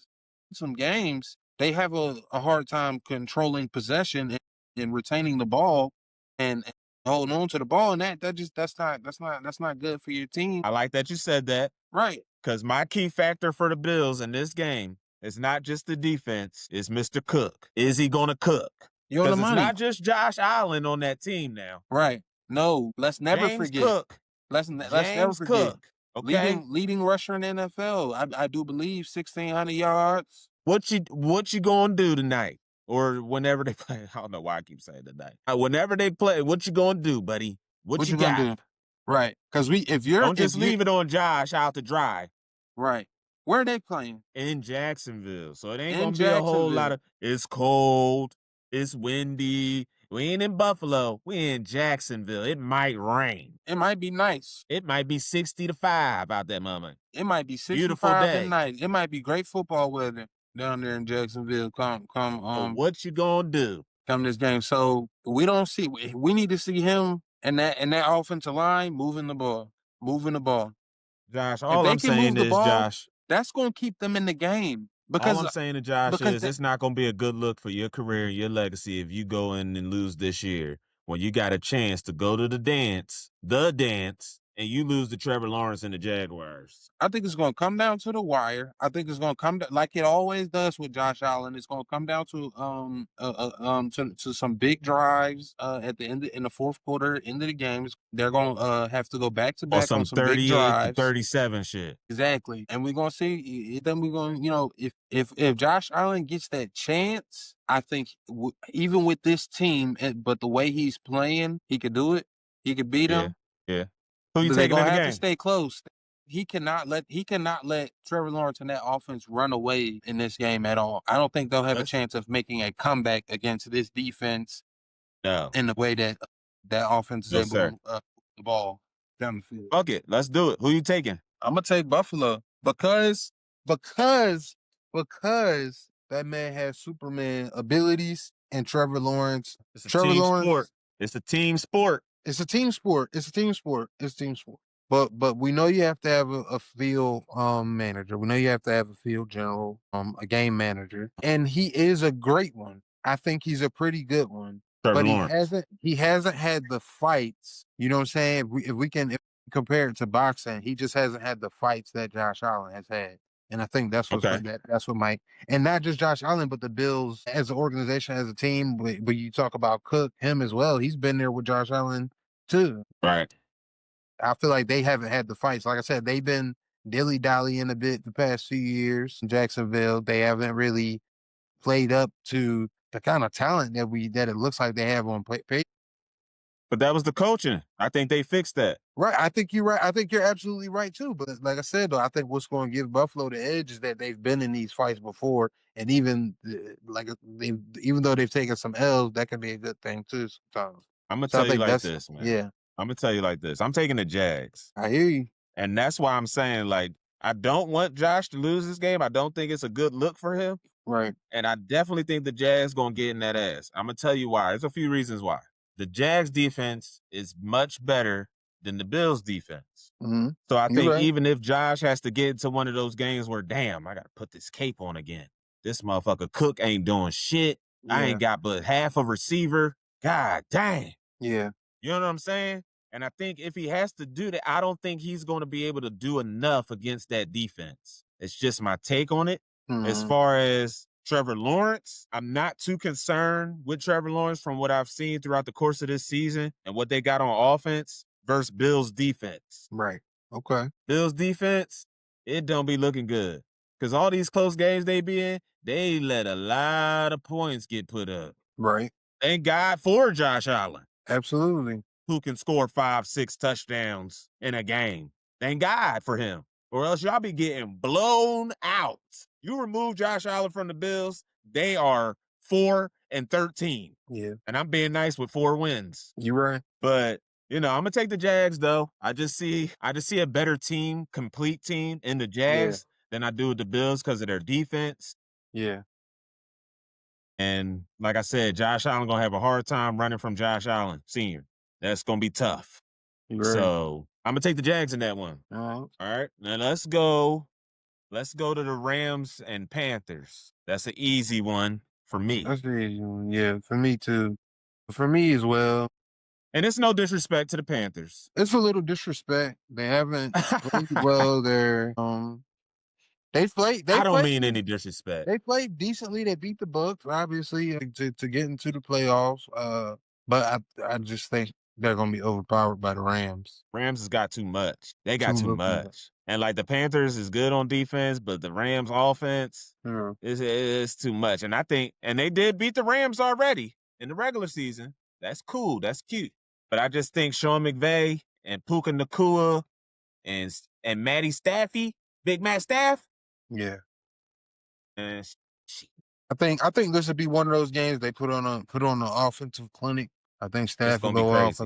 some games, they have a hard time controlling possession and retaining the ball and holding on to the ball, and that's not good for your team. I like that you said that. Right. Because my key factor for the Bills in this game is not just the defense, it's Mr. Cook. Is he going to cook? Because it's not just Josh Allen on that team now. Right. No, let's never forget. Cook. Let's never forget. Cook. Okay. Leading rusher in the NFL. I do believe 1,600 yards. What you gonna do tonight? Or whenever they play? I don't know why I keep saying tonight. Whenever they play, what you gonna do, buddy? What you got? Gonna do? Right. Because don't just leave it on Josh out to dry. Right. Where are they playing? In Jacksonville. So it ain't gonna be a whole lot of. It's cold. It's windy. We ain't in Buffalo. We in Jacksonville. It might rain. It might be nice. It might be 60-5 out that moment. It might be 65 at night. It might be great football weather down there in Jacksonville. So what you gonna do? Come this game. So we need to see him and that offensive line moving the ball. Josh, all I'm saying is, Josh, that's gonna keep them in the game. Because all I'm saying to Josh is it's not going to be a good look for your career and your legacy if you go in and lose this year when you got a chance to go to the dance, and you lose to Trevor Lawrence and the Jaguars. I think it's going to come down to the wire. I think it's going to come like it always does with Josh Allen. It's going to come down to some big drives at the end in the fourth quarter, end of the games. They're going to have to go back to back on some big drives. 37 shit. Exactly. And we're going to see. Then we're going to, if Josh Allen gets that chance, I think even with this team, but the way he's playing, he could do it. He could beat him. Yeah. Who you They're taking in gonna the have to game? stay close. He cannot let Trevor Lawrence and that offense run away in this game at all. I don't think they'll have a chance of making a comeback against this defense No. in the way that that offense is No, able sir. to move the ball down the field. Fuck it. Let's do it. Who you taking? I'm gonna take Buffalo because that man has Superman abilities and Trevor Lawrence. It's a Trevor team Lawrence. sport. It's a team sport. It's a team sport. It's a team sport. It's a team sport. But we know you have to have a field manager. We know you have to have a field general, a game manager, and he is a great one. I think he's a pretty good one. Trevor But Lawrence. he hasn't had the fights. You know what I'm saying? If we can compare it to boxing, he just hasn't had the fights that Josh Allen has had. And I think that's Okay. that's what might, and not just Josh Allen, but the Bills as an organization, as a team. But you talk about Cook, him as well. He's been there with Josh Allen too. Right. I feel like they haven't had the fights. Like I said, they've been dilly-dallying a bit the past few years in Jacksonville. They haven't really played up to the kind of talent that it looks like they have on paper. But that was the coaching. I think they fixed that. Right. I think you're right. I think you're absolutely right too. But like I said, though, I think what's going to give Buffalo the edge is that they've been in these fights before, and even though they've taken some L's, that can be a good thing too sometimes. I'm gonna So I tell you think like that's this, man. yeah. I'm gonna tell you like this. I'm taking the Jags. I hear you. And that's why I'm saying, like, I don't want Josh to lose this game. I don't think it's a good look for him. Right. And I definitely think the Jags gonna get in that ass. I'm gonna tell you why. There's a few reasons why. The Jags defense is much better than the Bills defense. Mm-hmm. So I You're think right. even if Josh has to get into one of those games where, damn, I gotta put this cape on again. This motherfucker Cook ain't doing shit. I ain't got but half a receiver. God dang. Yeah. You know what I'm saying? And I think if he has to do that, I don't think he's going to be able to do enough against that defense. It's just my take on it. As Mm-hmm. far as Trevor Lawrence, I'm not too concerned with Trevor Lawrence from what I've seen throughout the course of this season and what they got on offense versus Bills defense. Right. Okay. Bills defense, it don't be looking good. Because all these close games they be in, they let a lot of points get put up. Right. Thank God for Josh Allen, Absolutely. who can score 5-6 touchdowns in a game. Thank God for him. Or else y'all be getting blown out. You remove Josh Allen from the Bills, they are 4-13. Yeah. And I'm being nice with 4 wins. You're right. But, I'm gonna take the Jags though. I just see a better team, complete team in the Jags than I do with the Bills because of their defense. Yeah. And like I said, Josh Allen gonna have a hard time running from Josh Allen, Sr. That's gonna be tough. You're right. So I'm gonna take the Jags in that one. All right. Now let's go to the Rams and Panthers. That's an easy one for me. That's the easy one. Yeah, for me too. For me as well. And it's no disrespect to the Panthers. It's a little disrespect. They haven't played well. They played. I don't mean any disrespect. They played decently. They beat the Bucks, obviously, to get into the playoffs. But I just think they're gonna be overpowered by the Rams. Rams has got too much. They got too much. And like the Panthers is good on defense, but the Rams offense is too much. And I think, and they did beat the Rams already in the regular season. That's cool. That's cute. But I just think Sean McVay and Puka Nacua and Matty Staffy, Big Matt Staff. Yeah. And I think this would be one of those games they put on an offensive clinic. I think Staff will go off.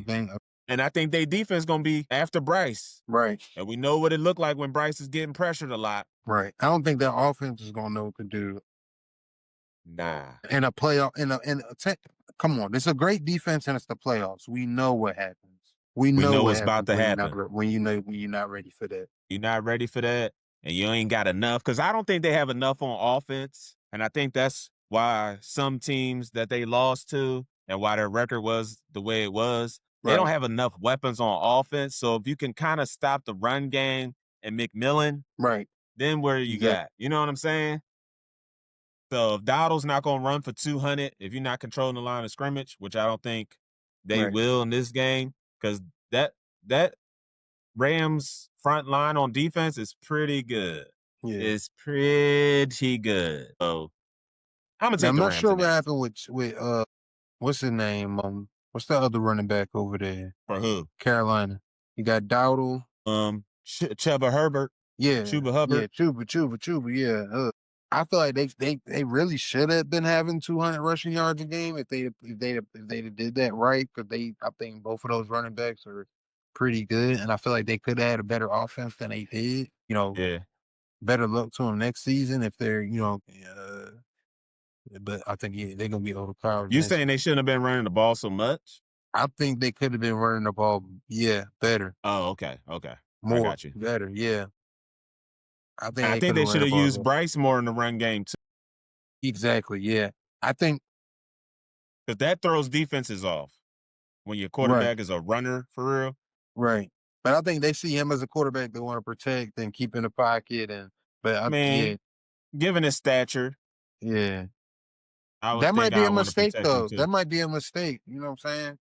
And I think their defense gonna be after Bryce. Right. And we know what it looked like when Bryce is getting pressured a lot. Right. I don't think that offense is gonna know what to do. Nah. In a playoff, come on, it's a great defense and it's the playoffs. We know what happens. We know what's about to happen when you're not ready for that. You're not ready for that, and you ain't got enough. Because I don't think they have enough on offense, and I think that's why some teams that they lost to and why their record was the way it was. They don't have enough weapons on offense. So if you can kind of stop the run game and McMillan, then where you got? You know what I'm saying? So if Dowdle's not going to run for 200, if you're not controlling the line of scrimmage, which I don't think they will in this game, because that Rams front line on defense is pretty good. Yeah. It's pretty good. So I'm going to take the Rams. I'm not sure what happened with what's his name? What's the other running back over there? For who? Carolina. You got Dowdle. Chuba Herbert. Yeah, Chuba Hubbard. Yeah, Chuba. Yeah, I feel like they really should have been having 200 rushing yards a game if they did that right. Because I think both of those running backs are pretty good, and I feel like they could have had a better offense than they did. Yeah. Better luck to them next season if they're but I think they're gonna be overpowered. You saying they shouldn't have been running the ball so much? I think they could have been running the ball, better. Oh, okay. I More got you. better, yeah. I think I they think could they have should ran the have ball used better. Bryce more in the run game too, Exactly, yeah. I think because that throws defenses off when your right, quarterback is a runner for real. right. But I think they see him as a quarterback they want to protect and keep in the pocket Man, given his stature, yeah. I would That think might be I a want to mistake protect him though. too. That might be a mistake. You know what I'm saying?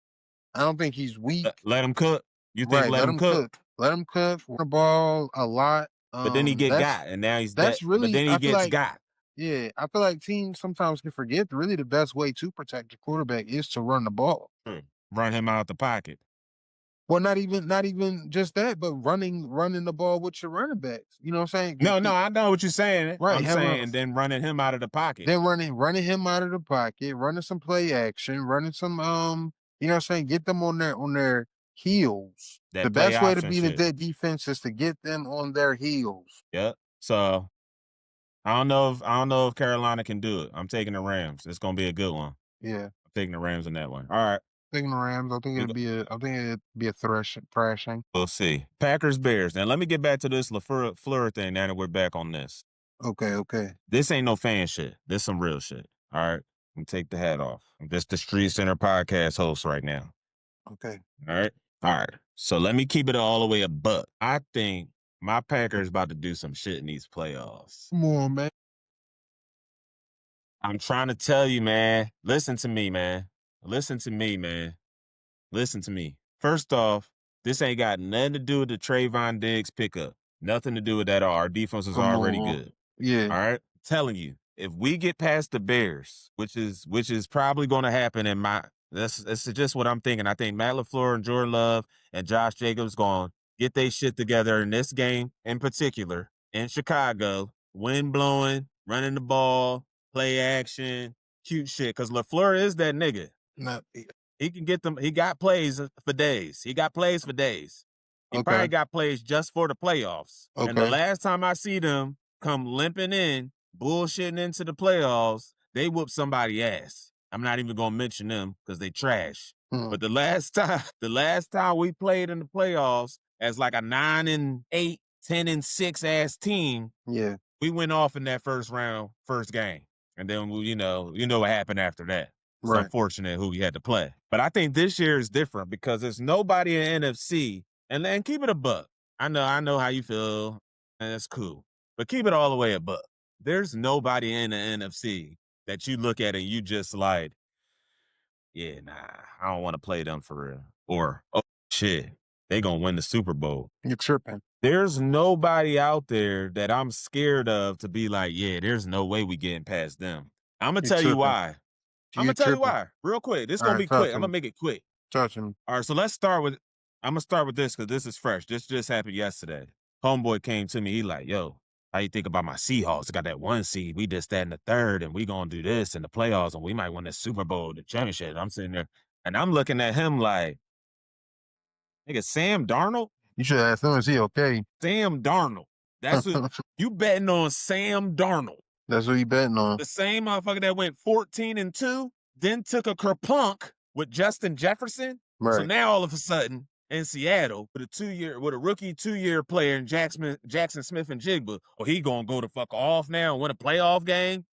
I don't think he's weak. Let him cook. You think Right, let him cook? Let him cook, run the ball a lot. But then he get got, and now he's dead. That's But really then he I feel gets like got. yeah, I feel like teams sometimes can forget really the best way to protect your quarterback is to run the ball. Run him out the pocket. Well, not even just that, but running the ball with your running backs. You know what I'm saying? No, I know what you're saying. Right, I'm saying, and then running him out of the pocket. then running him out of the pocket, running some play action, running some you know what I'm saying? Get them on their heels. That The play best way to option beat a shit. good defense is to get them on their heels. Yep. So I don't know if Carolina can do it. I'm taking the Rams. It's gonna be a good one. Yeah. I'm taking the Rams in that one. All right. Taking the Rams. I think it'd be a thrashing. We'll see. Packers Bears. Now let me get back to this LaFleur thing. Now that we're back on this. Okay. This ain't no fan shit. This some real shit. All right. I'm take the hat off. I'm just the Street Center podcast host right now. Okay. All right. So let me keep it all the way a buck. I think my Packers about to do some shit in these playoffs. Come on, man. I'm trying to tell you, man. Listen to me, man. Listen to me. First off, this ain't got nothing to do with the Trayvon Diggs pickup. Nothing to do with that. Our defense is already good. Yeah. All right. I'm telling you, if we get past the Bears, which is probably going to happen that's just what I'm thinking. I think Matt LaFleur and Jordan Love and Josh Jacobs going to get their shit together in this game in particular in Chicago. Wind blowing, running the ball, play action, cute shit. Because LaFleur is that nigga. He can get them. He got plays for days. He probably got plays just for the playoffs. Okay. And the last time I see them come limping in, bullshitting into the playoffs, they whoop somebody ass. I'm not even gonna mention them because they trash. But the last time we played in the playoffs as like a 9-8, 10-6 ass team, yeah, we went off in that first game. And then you know what happened after that. It's unfortunate who we had to play. But I think this year is different because there's nobody in NFC. And then keep it a buck. I know how you feel, and that's cool. But keep it all the way a buck. There's nobody in the NFC that you look at and you just like, yeah, nah, I don't want to play them for real. Or, oh, shit, they going to win the Super Bowl. You're tripping. There's nobody out there that I'm scared of to be like, yeah, there's no way we getting past them. I'm going to tell you why. I'm going to tell you why. Real quick. This is going to be quick. I'm going to make it quick. Touch him. All right, so I'm going to start with this because this is fresh. This just happened yesterday. Homeboy came to me. He like, yo, how you think about my Seahawks? I got that 1 seed. We just that in the third, and we going to do this in the playoffs, and we might win the Super Bowl, the championship. And I'm sitting there, and I'm looking at him like, nigga, Sam Darnold? You should ask him, is he okay? Sam Darnold. That's what you betting on Sam Darnold. That's what you betting on. The same motherfucker that went 14-2, then took a kerplunk with Justin Jefferson. Right. So now all of a sudden in Seattle with a rookie 2-year player in Jackson Smith and Jigba, he gonna go the fuck off now and win a playoff game?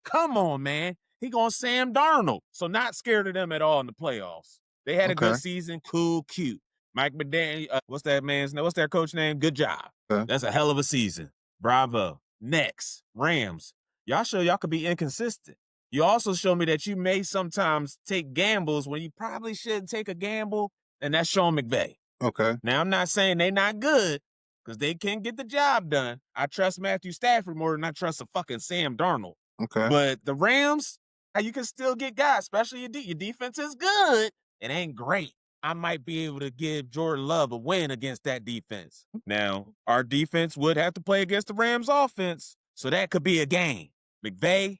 Come on, man. He gonna Sam Darnold. So not scared of them at all in the playoffs. They had a good season, cool, cute. Mike McDaniel, what's that coach name? Good job. Okay. That's a hell of a season. Bravo. Next, Rams. Y'all show y'all could be inconsistent. You also show me that you may sometimes take gambles when you probably shouldn't take a gamble, and that's Sean McVay. Okay. Now, I'm not saying they not good, because they can get the job done. I trust Matthew Stafford more than I trust a fucking Sam Darnold. Okay. But the Rams, you can still get guys, especially your defense is good. It ain't great. I might be able to give Jordan Love a win against that defense. Now, our defense would have to play against the Rams offense, so that could be a game. McVay,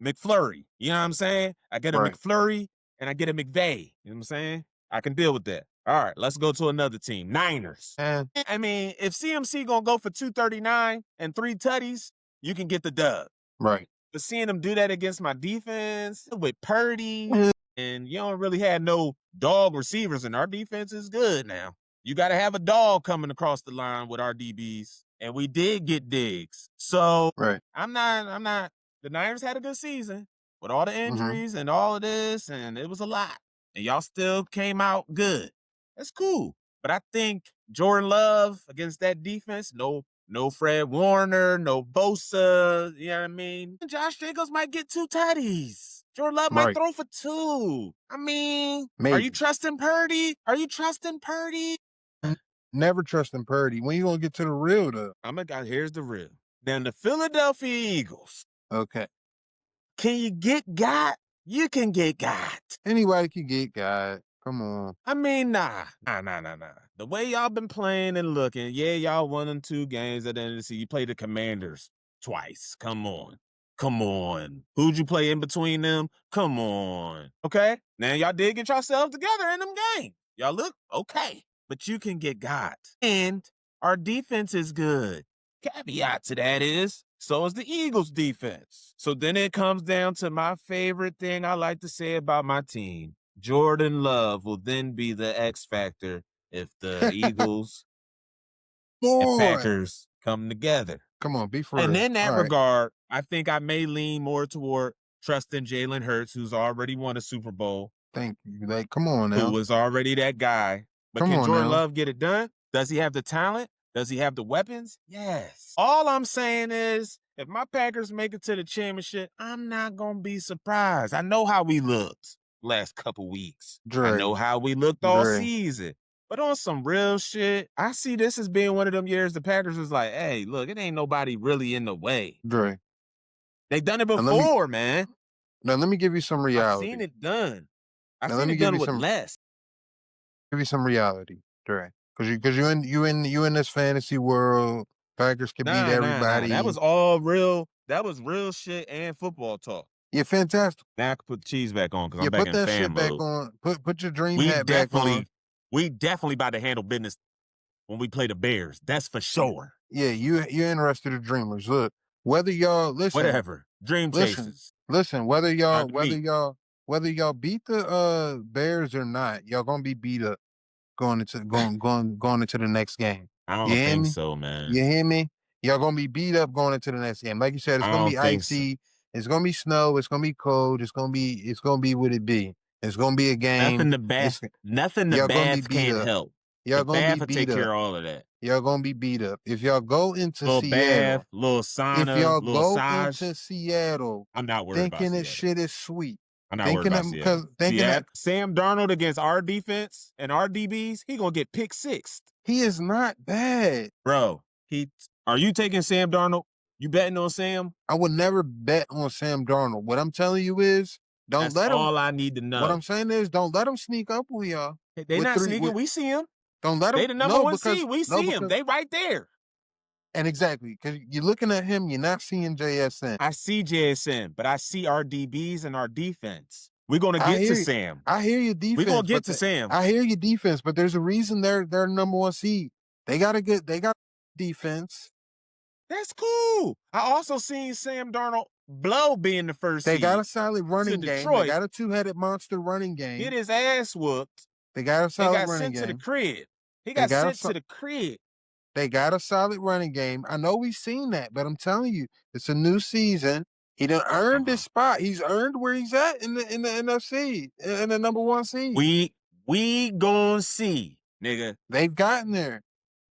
McFlurry. You know what I'm saying? I get a Right. McFlurry and I get a McVay. You know what I'm saying? I can deal with that. All right, let's go to another team. Niners. I mean, if CMC gonna go for 239 and 3 tutties, you can get the dub. Right. But seeing them do that against my defense with Purdy, and you don't really have no dog receivers, and our defense is good now. You got to have a dog coming across the line with our DBs, and we did get Diggs. So Right. I'm not. The Niners had a good season with all the injuries and all of this, and it was a lot. And y'all still came out good. That's cool. But I think Jordan Love against that defense, no Fred Warner, no Bosa, you know what I mean? Josh Jacobs might get 2 tutties. Jordan Love might throw for 2. I mean, are you trusting Purdy? Are you trusting Purdy? Never trusting Purdy. When you gonna get to the real though? Here's the real. Then the Philadelphia Eagles. Okay. Can you get got? You can get got. Anybody can get got. Come on. I mean, nah. The way y'all been playing and looking, yeah, y'all won in 2 games at the end of the season. You played the Commanders twice. Come on. Who'd you play in between them? Come on. Okay? Now, y'all did get yourselves together in them games. Y'all look okay. But you can get got. And our defense is good. Caveat to that is, so is the Eagles' defense. So then it comes down to my favorite thing I like to say about my team. Jordan Love will then be the X factor if the Eagles and Packers come together. Come on, be for real. And in that regard, I think I may lean more toward trusting Jalen Hurts, who's already won a Super Bowl. Thank you. Like, come on now. Who was already that guy. But can Jordan Love get it done? Does he have the talent? Does he have the weapons? Yes. All I'm saying is, if my Packers make it to the championship, I'm not going to be surprised. I know how we looked last couple weeks. I know how we looked all season. But on some real shit, I see this as being one of them years the Packers was like, hey, look, it ain't nobody really in the way. They done it before, man. Now, let me give you some reality. I've seen it done. I've seen it done with less. Give you some reality, Dre. Because you in this fantasy world. Packers can beat everybody. That was all real. That was real shit and football talk. Yeah, fantastic. Now I can put the cheese back on because I'm back in fan mode. Put that shit back on. Put your dream hat back on. We definitely about to handle business when we play the Bears. That's for sure. Yeah, you're interested in dreamers. Look, whether y'all listen, whatever dream chasers. Listen, whether y'all beat the Bears or not, y'all gonna be beat up going into the next game. I don't think so, man. You hear me? Y'all gonna be beat up going into the next game. Like you said, it's gonna be icy. So. It's gonna be snow. It's gonna be cold. It's gonna be what it be. It's gonna be a game. Nothing the Bath can't help. Y'all gonna be beat up. Take care of all of that. Y'all gonna be beat up. If y'all go into little Seattle, bath, little sauna, if y'all little go massage, into Seattle, I'm not worried thinking about this shit is sweet. I'm not worried about Seattle. Sam Darnold against our defense and our DBs, he gonna get pick 6. He is not bad, bro. Are you taking Sam Darnold? You betting on Sam? I would never bet on Sam Darnold. What I'm telling you is, That's all I need to know. What I'm saying is, don't let him sneak up on y'all. They not sneaking. We see him. Don't let him. They the number one seed. We see him. They right there. And exactly, because you're looking at him, you're not seeing JSN. I see JSN, but I see our DBs and our defense. We're gonna get to Sam. I hear your defense. We're gonna get to Sam. I hear your defense, but there's a reason they're number one seed. They got defense. That's cool. I also seen Sam Darnold blow being the first seed. They got a solid running game. They got a 2-headed monster running game. Get his ass whooped. They got a solid running game. He got sent to the crib. He got sent to the crib. They got a solid running game. I know we've seen that, but I'm telling you, it's a new season. He done earned this spot. He's earned where he's at in the NFC, in the number one seed. We gonna see, nigga. They've gotten there.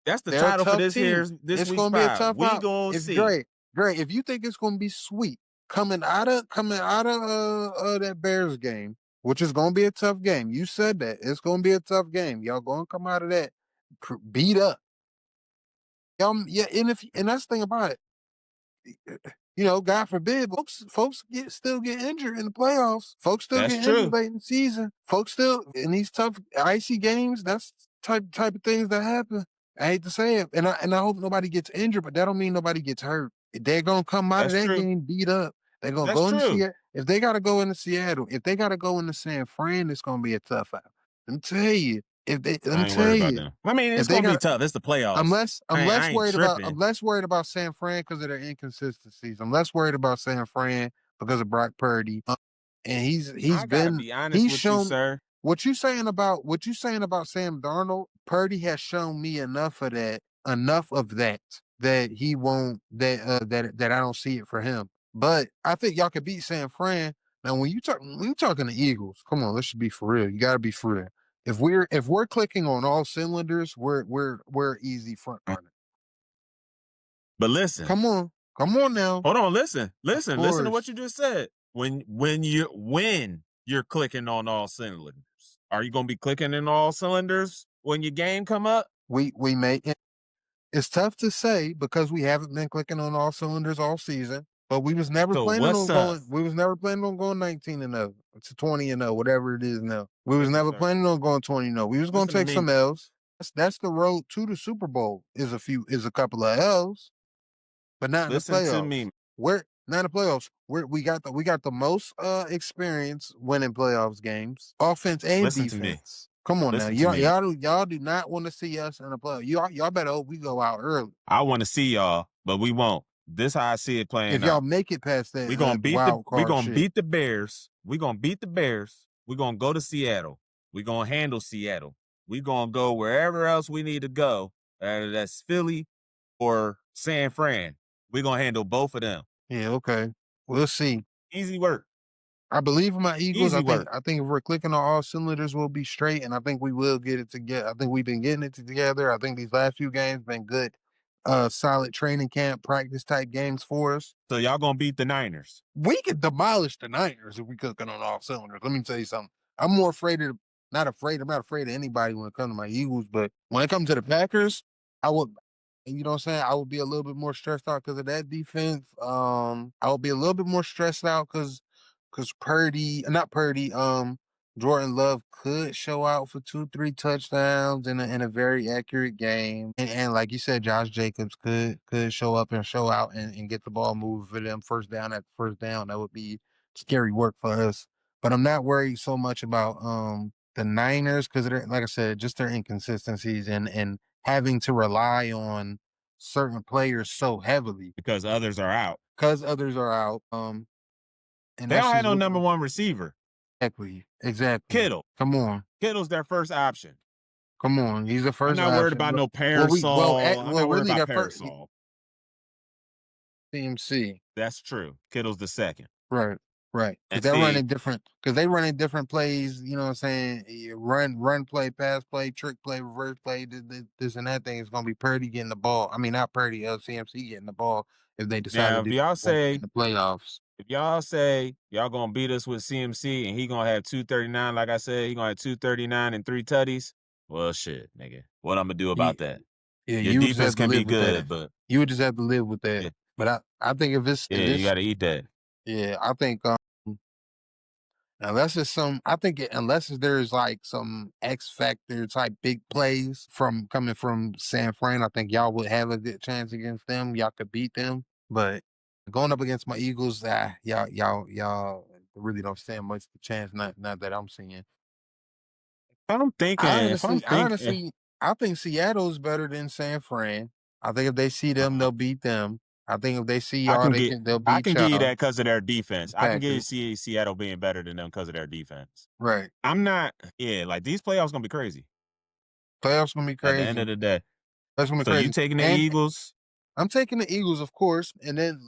That's the title for this year's this it's week's gonna be a tough We out. gonna it's see. Great. If you think it's gonna be sweet coming out of that Bears game, which is gonna be a tough game. You said that it's gonna be a tough game. Y'all gonna come out of that beat up. Yeah, and that's the thing about it. God forbid, folks still get injured in the playoffs. Folks still That's get injured true. late in the season. Folks still in these tough, icy games. That's type of things that happen. I hate to say it, and I hope nobody gets injured, but that don't mean nobody gets hurt. They're gonna come out of That's that true. game beat up. They're gonna That's go into true. Seattle. If they gotta go into Seattle, if they gotta go into San Fran, it's gonna be a tough out. Let me tell you. Let I me ain't tell worried about you. them. I mean, If it's they gonna be got tough. It's the playoffs. I'm less I ain't worried about tripping. I'm less worried about San Fran because of their inconsistencies. I'm less worried about San Fran because of Brock Purdy. And I gotta be honest he's with you, shown sir. what you saying about Sam Darnold. Purdy has shown me enough of that he won't that I don't see it for him. But I think y'all could beat San Fran. Now when you talking the Eagles, come on, let's be for real. You gotta be for real. If we're clicking on all cylinders, we're easy front runner. But listen, Come on now. hold on, listen to what Course, you just said. When you're clicking on all cylinders, are you gonna be clicking in all cylinders when your game come up? we may. It's tough to say because we haven't been clicking on all cylinders all season. But we was never So planning what's on up? going. We was never planning on going 19-0 to 20-0, whatever it is now. We was Listen, never sir. planning on going 20-0. We was going to Listen to take me. some L's. That's the road to the Super Bowl. Is a couple of L's, but not in the Listen to playoffs. me. We're not in the playoffs. We got the most experience winning playoffs games, offense and Listen to me. defense. Come on now, Listen to me. y'all do not want to see us in the playoffs. Y'all better hope we go out early. I want to see y'all, but we won't. This how I see it If playing y'all out. make it past We that gonna beat the wild we card gonna shit, beat the Bears. We gonna beat the Bears. We gonna go to Seattle. We gonna handle Seattle. We gonna go wherever else we need to go. That's Philly or San Fran. We gonna handle both of them. yeah, okay, we'll see. Easy work. I believe in my Eagles. Easy work. I think if we're clicking on all cylinders, we'll be straight, and I think we will get it together. I think we've been getting it together. I think these last few games been good, solid training camp practice type games for us. So y'all gonna beat the Niners. We could demolish the Niners if we cooking on all cylinders. Let me tell you something. I'm more afraid of not afraid. I'm not afraid of anybody when it comes to my Eagles, but when it comes to the Packers, I would. You know what I'm saying? I would be a little bit more stressed out because of that defense. I would be a little bit more stressed out because not Purdy, Jordan Love could show out for 2-3 touchdowns in a very accurate game. And like you said, Josh Jacobs could show up and show out and get the ball moving for them first down after first down. That would be scary work for us. But I'm not worried so much about the Niners because like I said, just their inconsistencies and having to rely on certain players so heavily Because others are out. because others are out. And They that's don't have just no number one receiver. exactly. Kittle. Come on, Kittle's their first option. come on. He's the I'm first not worried option. about But no Parasol. I'm not worried really about their first Parasol. CMC. That's true. Kittle's the second. Right, right. Because And they're see, running different. Because they running different plays. You know what I'm saying? Run play, pass play, trick play, reverse play. This and that thing is gonna be Purdy getting the ball. I mean, not Purdy. CMC getting the ball if they decide now to do that in the playoffs. if y'all say y'all gonna beat us with CMC and he gonna have 239, like I said, he gonna have 239 and 3 tutties. Well, shit, nigga. What I'm gonna do Yeah, about that? yeah. Your You would just defense have to can be live with that. good, but You would just have to live with that. yeah, But I think if yeah, you it's gotta eat that. yeah, I think unless there's like some X factor type big plays from coming from San Fran, I think y'all would have a good chance against them. Y'all could beat them. But going up against my Eagles, y'all really don't stand much of a chance. Not that I'm seeing. If I'm thinking, Honestly, I think Seattle's better than San Fran. I think if they see them, they'll beat them. I think if they see I y'all, can get, they'll I beat can give you y'all. that because of their defense. I can give you Packers. Seattle being better than them because of their defense. Right. I'm not, yeah, like these playoffs gonna be crazy Playoffs gonna be at the end of crazy. the day. That's gonna be So you crazy. taking the And Eagles? I'm taking the Eagles, of course, and then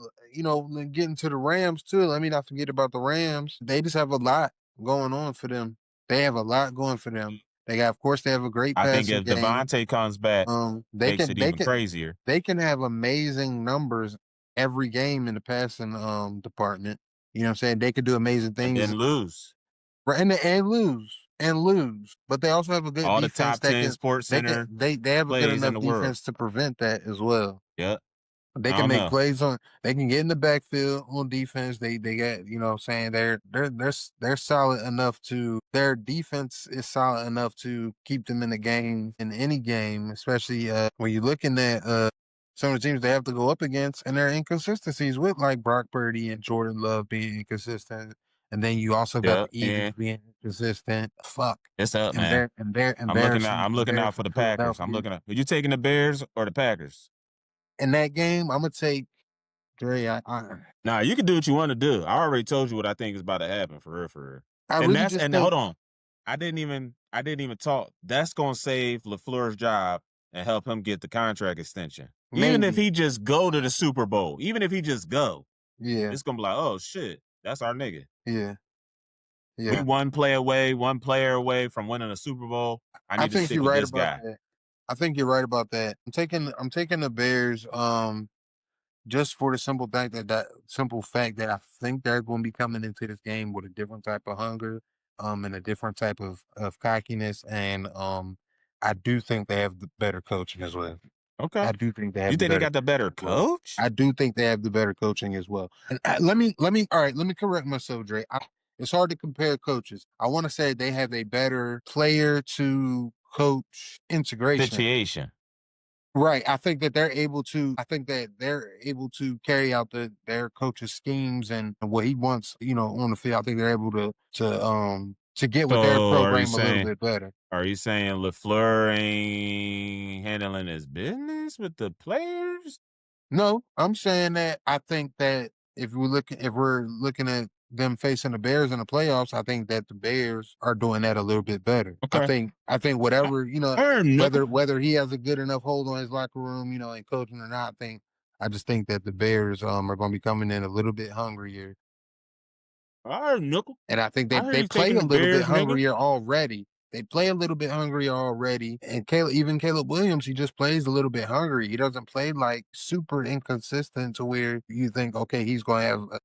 getting to the Rams too. Let me not forget about the Rams. They just have a lot going on for them. They have a lot going for them. Of course, they have a great I think passing if game. Devontae comes back, They makes can it they even can crazier. they can have amazing numbers every game in the passing department. You know what I'm saying? They could do amazing And things, then lose. right? And lose. But they also have a good All the defense top that 10 Sports Center they have a good plays in enough the world. defense to prevent that as well. Yep. They I can don't make know. plays on. They can get in the backfield on defense. They got, you know what I'm saying, they're solid enough to, their defense is solid enough to keep them in the game, in any game, especially when you're looking at some of the teams they have to go up against and their inconsistencies with like Brock Purdy and Jordan Love being inconsistent. And then you also got Yeah, the Eagles and being inconsistent. Fuck. it's up, man. And they're I'm looking out. embarrassing, I'm looking out for embarrassing the Packers. I'm Philadelphia. looking at. Are you taking the Bears or the Packers? In that game, I'm gonna take Dre. Nah, you can do what you want to do. I already told you what I think is about to happen, for real, for real. I And really that's just and think hold on. I didn't even talk. That's gonna save LaFleur's job and help him get the contract extension. Even if maybe, he just go to the Super Bowl, even if he just go, yeah, it's gonna be like, oh shit, that's our nigga. yeah, We yeah. one player away from winning a Super Bowl. I I need to think stick you're with right this about guy. that. I think you're right about that. I'm taking the Bears. Just for the simple fact that I think they're going to be coming into this game with a different type of hunger, and a different type of cockiness, and I do think they have the better coaching as well. Okay. I do think they You have the think they better got the better coaching as well. coach? I do think they have the better coaching as well. And all right, let me correct myself, Dre. It's hard to compare coaches. I want to say they have a better player to coach integration. Situation. Right. I think that they're able to. I think that they're able to carry out their coach's schemes and what he wants, on the field. I think they're able to get with their So program a little bit better. are you saying LaFleur ain't handling his business with the players? No, I'm saying that I think that if we're looking at them facing the Bears in the playoffs, I think that the Bears are doing that a little bit better. Okay. I think whatever, Nickel. whether he has a good enough hold on his locker room, and coaching or not, I just think that the Bears are going to be coming in a little bit hungrier. All right, nickel. And I think I hear they you play taking a the little bit Bears, nigga. hungrier already. They play a little bit hungrier already. And Caleb Williams, he just plays a little bit hungry. He doesn't play like super inconsistent to where you think, okay, he's going to have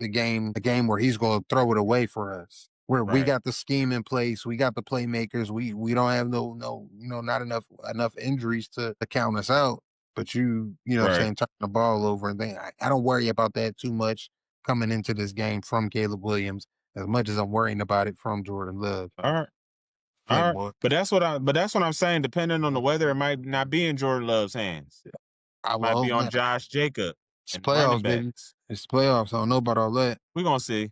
a game where he's going to throw it away for us. Where we Right. got the scheme in place, we got the playmakers, we don't have not enough injuries to count us out. But what I'm Right. saying, turn the ball over and then I don't worry about that too much coming into this game from Caleb Williams as much as I'm worrying about it from Jordan Love. All right. All Like right. what? But that's what I'm saying. Depending on the weather, it might not be in Jordan Love's hands. I Might be will on man. Josh Jacob It's and the running playoffs, baby. backs. It's playoffs. I don't know about all that. We're gonna see.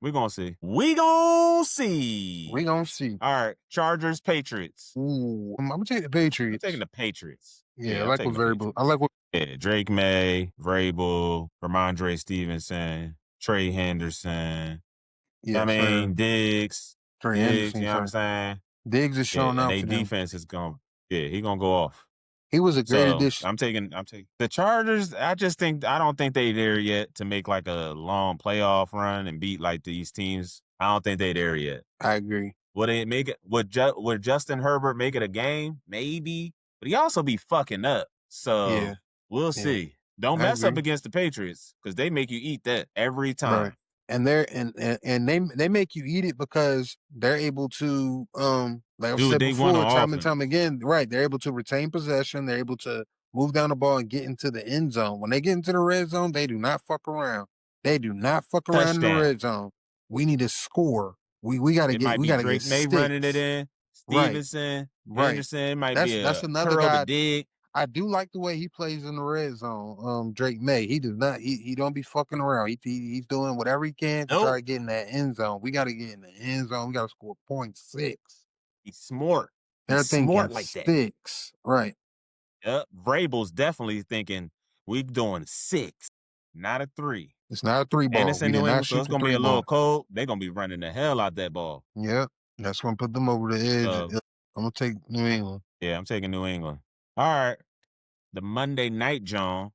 We're gonna see. We gonna see. We gonna see. All right. Chargers, Patriots. Ooh, I'm gonna take the I'm Patriots. taking the Patriots. Yeah, I I'm like taking what the variable. Patriots. I like what. Yeah, Drake May, Vrabel, Ramondre Stevenson, Trey Henderson. I Yes, sir. mean, Diggs, Trey you Henderson, know what I'm sir. saying? Diggs is Yeah, showing and out they for them. defense is he gonna go off. He was a great So addition. I'm taking the Chargers. I don't think they there yet to make like a long playoff run and beat like these teams. I don't think they there yet. I agree. Would it make it? Would Justin Herbert make it a game? Maybe, but he also be fucking up. So Yeah, we'll yeah, see. Don't I mess up agree. against the Patriots because they make you eat that every Right. time. And they make you eat it because they're able to like I've Do what said they want before, on time and offense. time again, right. They're able to retain possession, they're able to move down the ball and get into the end zone. When they get into the red zone, they do not fuck around. They do not fuck around in the Touchdown. red zone. We need to score. We gotta It get might we be gotta get Drake May running it sticks. in. Right, Stevenson, right. Henderson. It might be That's a another curl to guy. dig. I do like the way he plays in the red zone. Drake May. He does not. He don't be fucking around. He's doing whatever he can to try Nope. to get in that end zone. We got to get in the end zone. We got to score 0.6. He's smart. They're He's thinking smart like that. sticks. Right. Yep. Vrabel's definitely thinking we doing 6, not a 3. It's not a three And ball. it's We in did New not England, so shoot it's the gonna be three a little ball. cold. They're gonna be running the hell out that ball. Yep. That's gonna put them over the edge. So I'm gonna take New England. yeah, I'm taking New England. All right. The Monday night, John.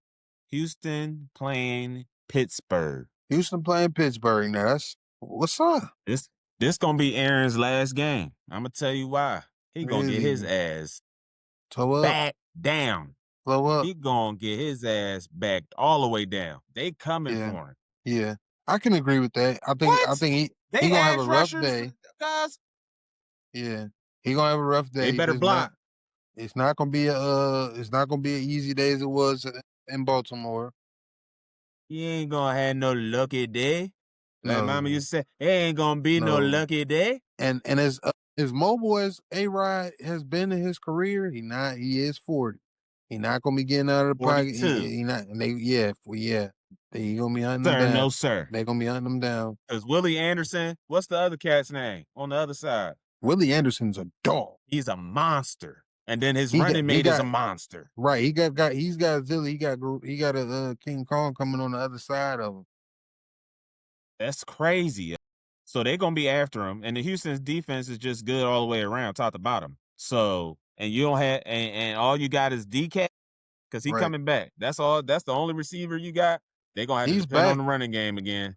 Houston playing Pittsburgh. Houston playing Pittsburgh. Now that's what's up. This gonna be Aaron's last game. I'm gonna tell you why. He gonna get his Really? ass Toe up. back down. Blow up. He gonna get his ass backed all the way down. They coming Yeah. for him. Yeah. I can agree with that. I What? think he They gonna have edge a rough rushers, day. guys. Yeah. He gonna have a rough They day. better block. It's not gonna be it's not gonna be an easy day as it was in Baltimore. He ain't gonna have no lucky day. Like Mama No, used to say, it ain't gonna be no no. lucky day. And as mobile as A-Rod has been in his career, he is 40. He not gonna be getting out of the pocket. 42. He not and they yeah. They gonna be hunting him Sir, down. no sir. They gonna be hunting him down. Because Willie Anderson, what's the other cat's name on the other side? Willie Anderson's a dog. He's a monster. And then his He running mate is a got monster. right. He's got Zilly. He got a King Kong coming on the other side of him. That's crazy. So they're gonna be after him. And the Houston's defense is just good all the way around, top to bottom. So and you don't have and all you got is DK because he Right. coming back. That's all. That's the only receiver you got. They're gonna have to He's depend back. on the running game again.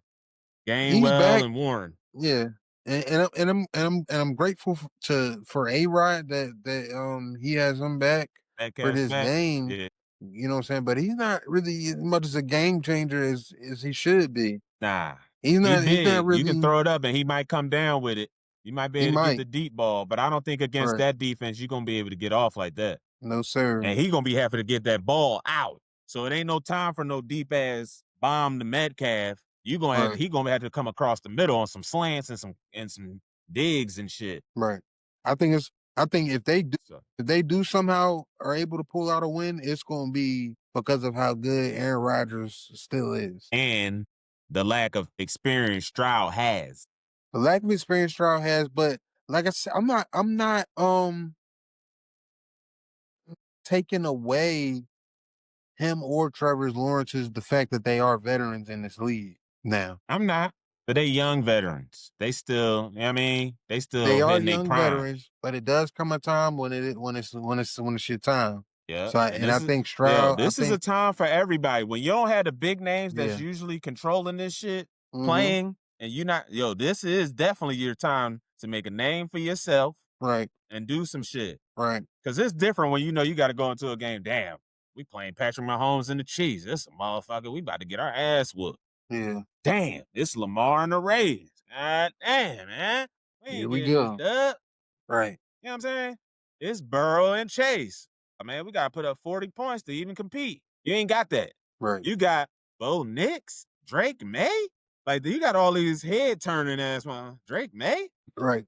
He's Gainwell back. and Warren. Yeah. I'm grateful for A-Rod that he has him back for this Back. game. Yeah. You know what I'm saying? But he's not really as much as a game changer as he should be. Nah. He's not really. You can throw it up and he might come down with it. You might be able to get the deep ball, but I don't think against that defense you're gonna be able to get off like that. No, sir. And he gonna be happy to get that ball out. So it ain't no time for no deep ass bomb to Metcalf. He gonna have to come across the middle on some slants and some digs and shit. Right. I think if they do somehow are able to pull out a win, it's gonna be because of how good Aaron Rodgers still is. And the lack of experience Stroud has. The lack of experience Stroud has, but like I said, I'm not taking away him or Trevor Lawrence's the fact that they are veterans in this league now. I'm not. But they young veterans. They still, they still They are in their young prime. veterans, but it does come a time when it's your time. Yeah. So I think Stroud. This is a time for everybody. When you don't have the big names that's usually controlling this shit, playing, and you're not, this is definitely your time to make a name for yourself. Right. And do some shit. Right. Because it's different when you got to go into a game. Damn, we playing Patrick Mahomes and the Chiefs. This a motherfucker. We about to get our ass whooped. Yeah. Damn, it's Lamar and the Ravens. God damn, man. Here we go. Right. You know what I'm saying? It's Burrow and Chase. Man, we got to put up 40 points to even compete. You ain't got that. Right. You got Bo Nix, Drake May. Like, you got all these head-turning ass, man. Drake May? Right.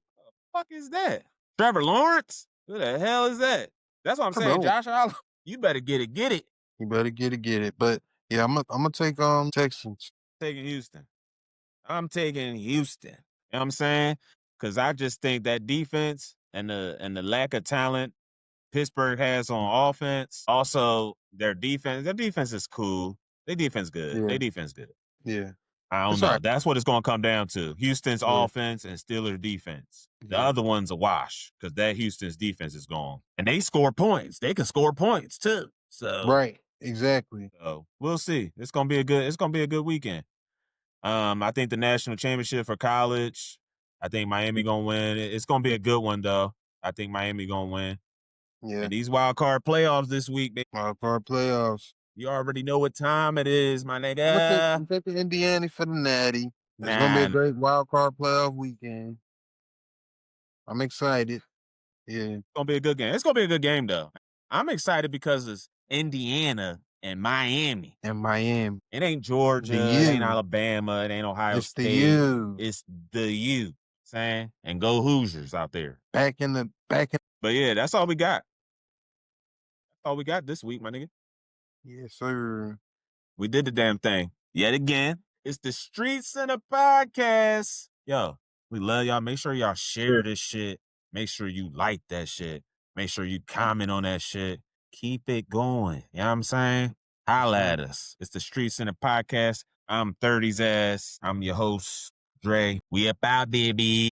What the fuck is that? Trevor Lawrence? Who the hell is that? That's what I'm saying, Josh Allen. You better get it. You better get it. But yeah, I'm gonna take Texans. Taking Houston. I'm taking Houston. You know what I'm saying? Because I just think that defense and the lack of talent Pittsburgh has on offense. Also, their defense is cool. Their defense good. Yeah. Their defense good. Yeah. I don't know. Right. That's what it's going to come down to. Houston's offense and Steelers defense. The other one's a wash because that Houston's defense is gone. And they score points. They can score points too. So right. Exactly. So we'll see. It's gonna be a good weekend. I think the national championship for college, I think Miami gonna win. It's gonna be a good one though. I think Miami gonna win. Yeah. And these wild card playoffs this week, baby. Wild card playoffs. You already know what time it is, my nigga. I'm taking Indiana for the Natty. It's gonna be a great wild card playoff weekend. I'm excited. Yeah. It's gonna be a good game. It's gonna be a good game though. I'm excited because it's Indiana and Miami. It ain't Georgia, it ain't Alabama, it ain't Ohio State. The U. It's the U. Saying and go Hoosiers out there. Back in. But yeah, that's all we got. That's all we got this week, my nigga. Yes, sir. We did the damn thing. Yet again, it's the StreetsCenter podcast. Yo, we love y'all. Make sure y'all share this shit. Make sure you like that shit. Make sure you comment on that shit. Keep it going. You know what I'm saying? Holla at us. It's the StreetsCenter podcast. I'm 30's ass. I'm your host, Dre. We about, baby.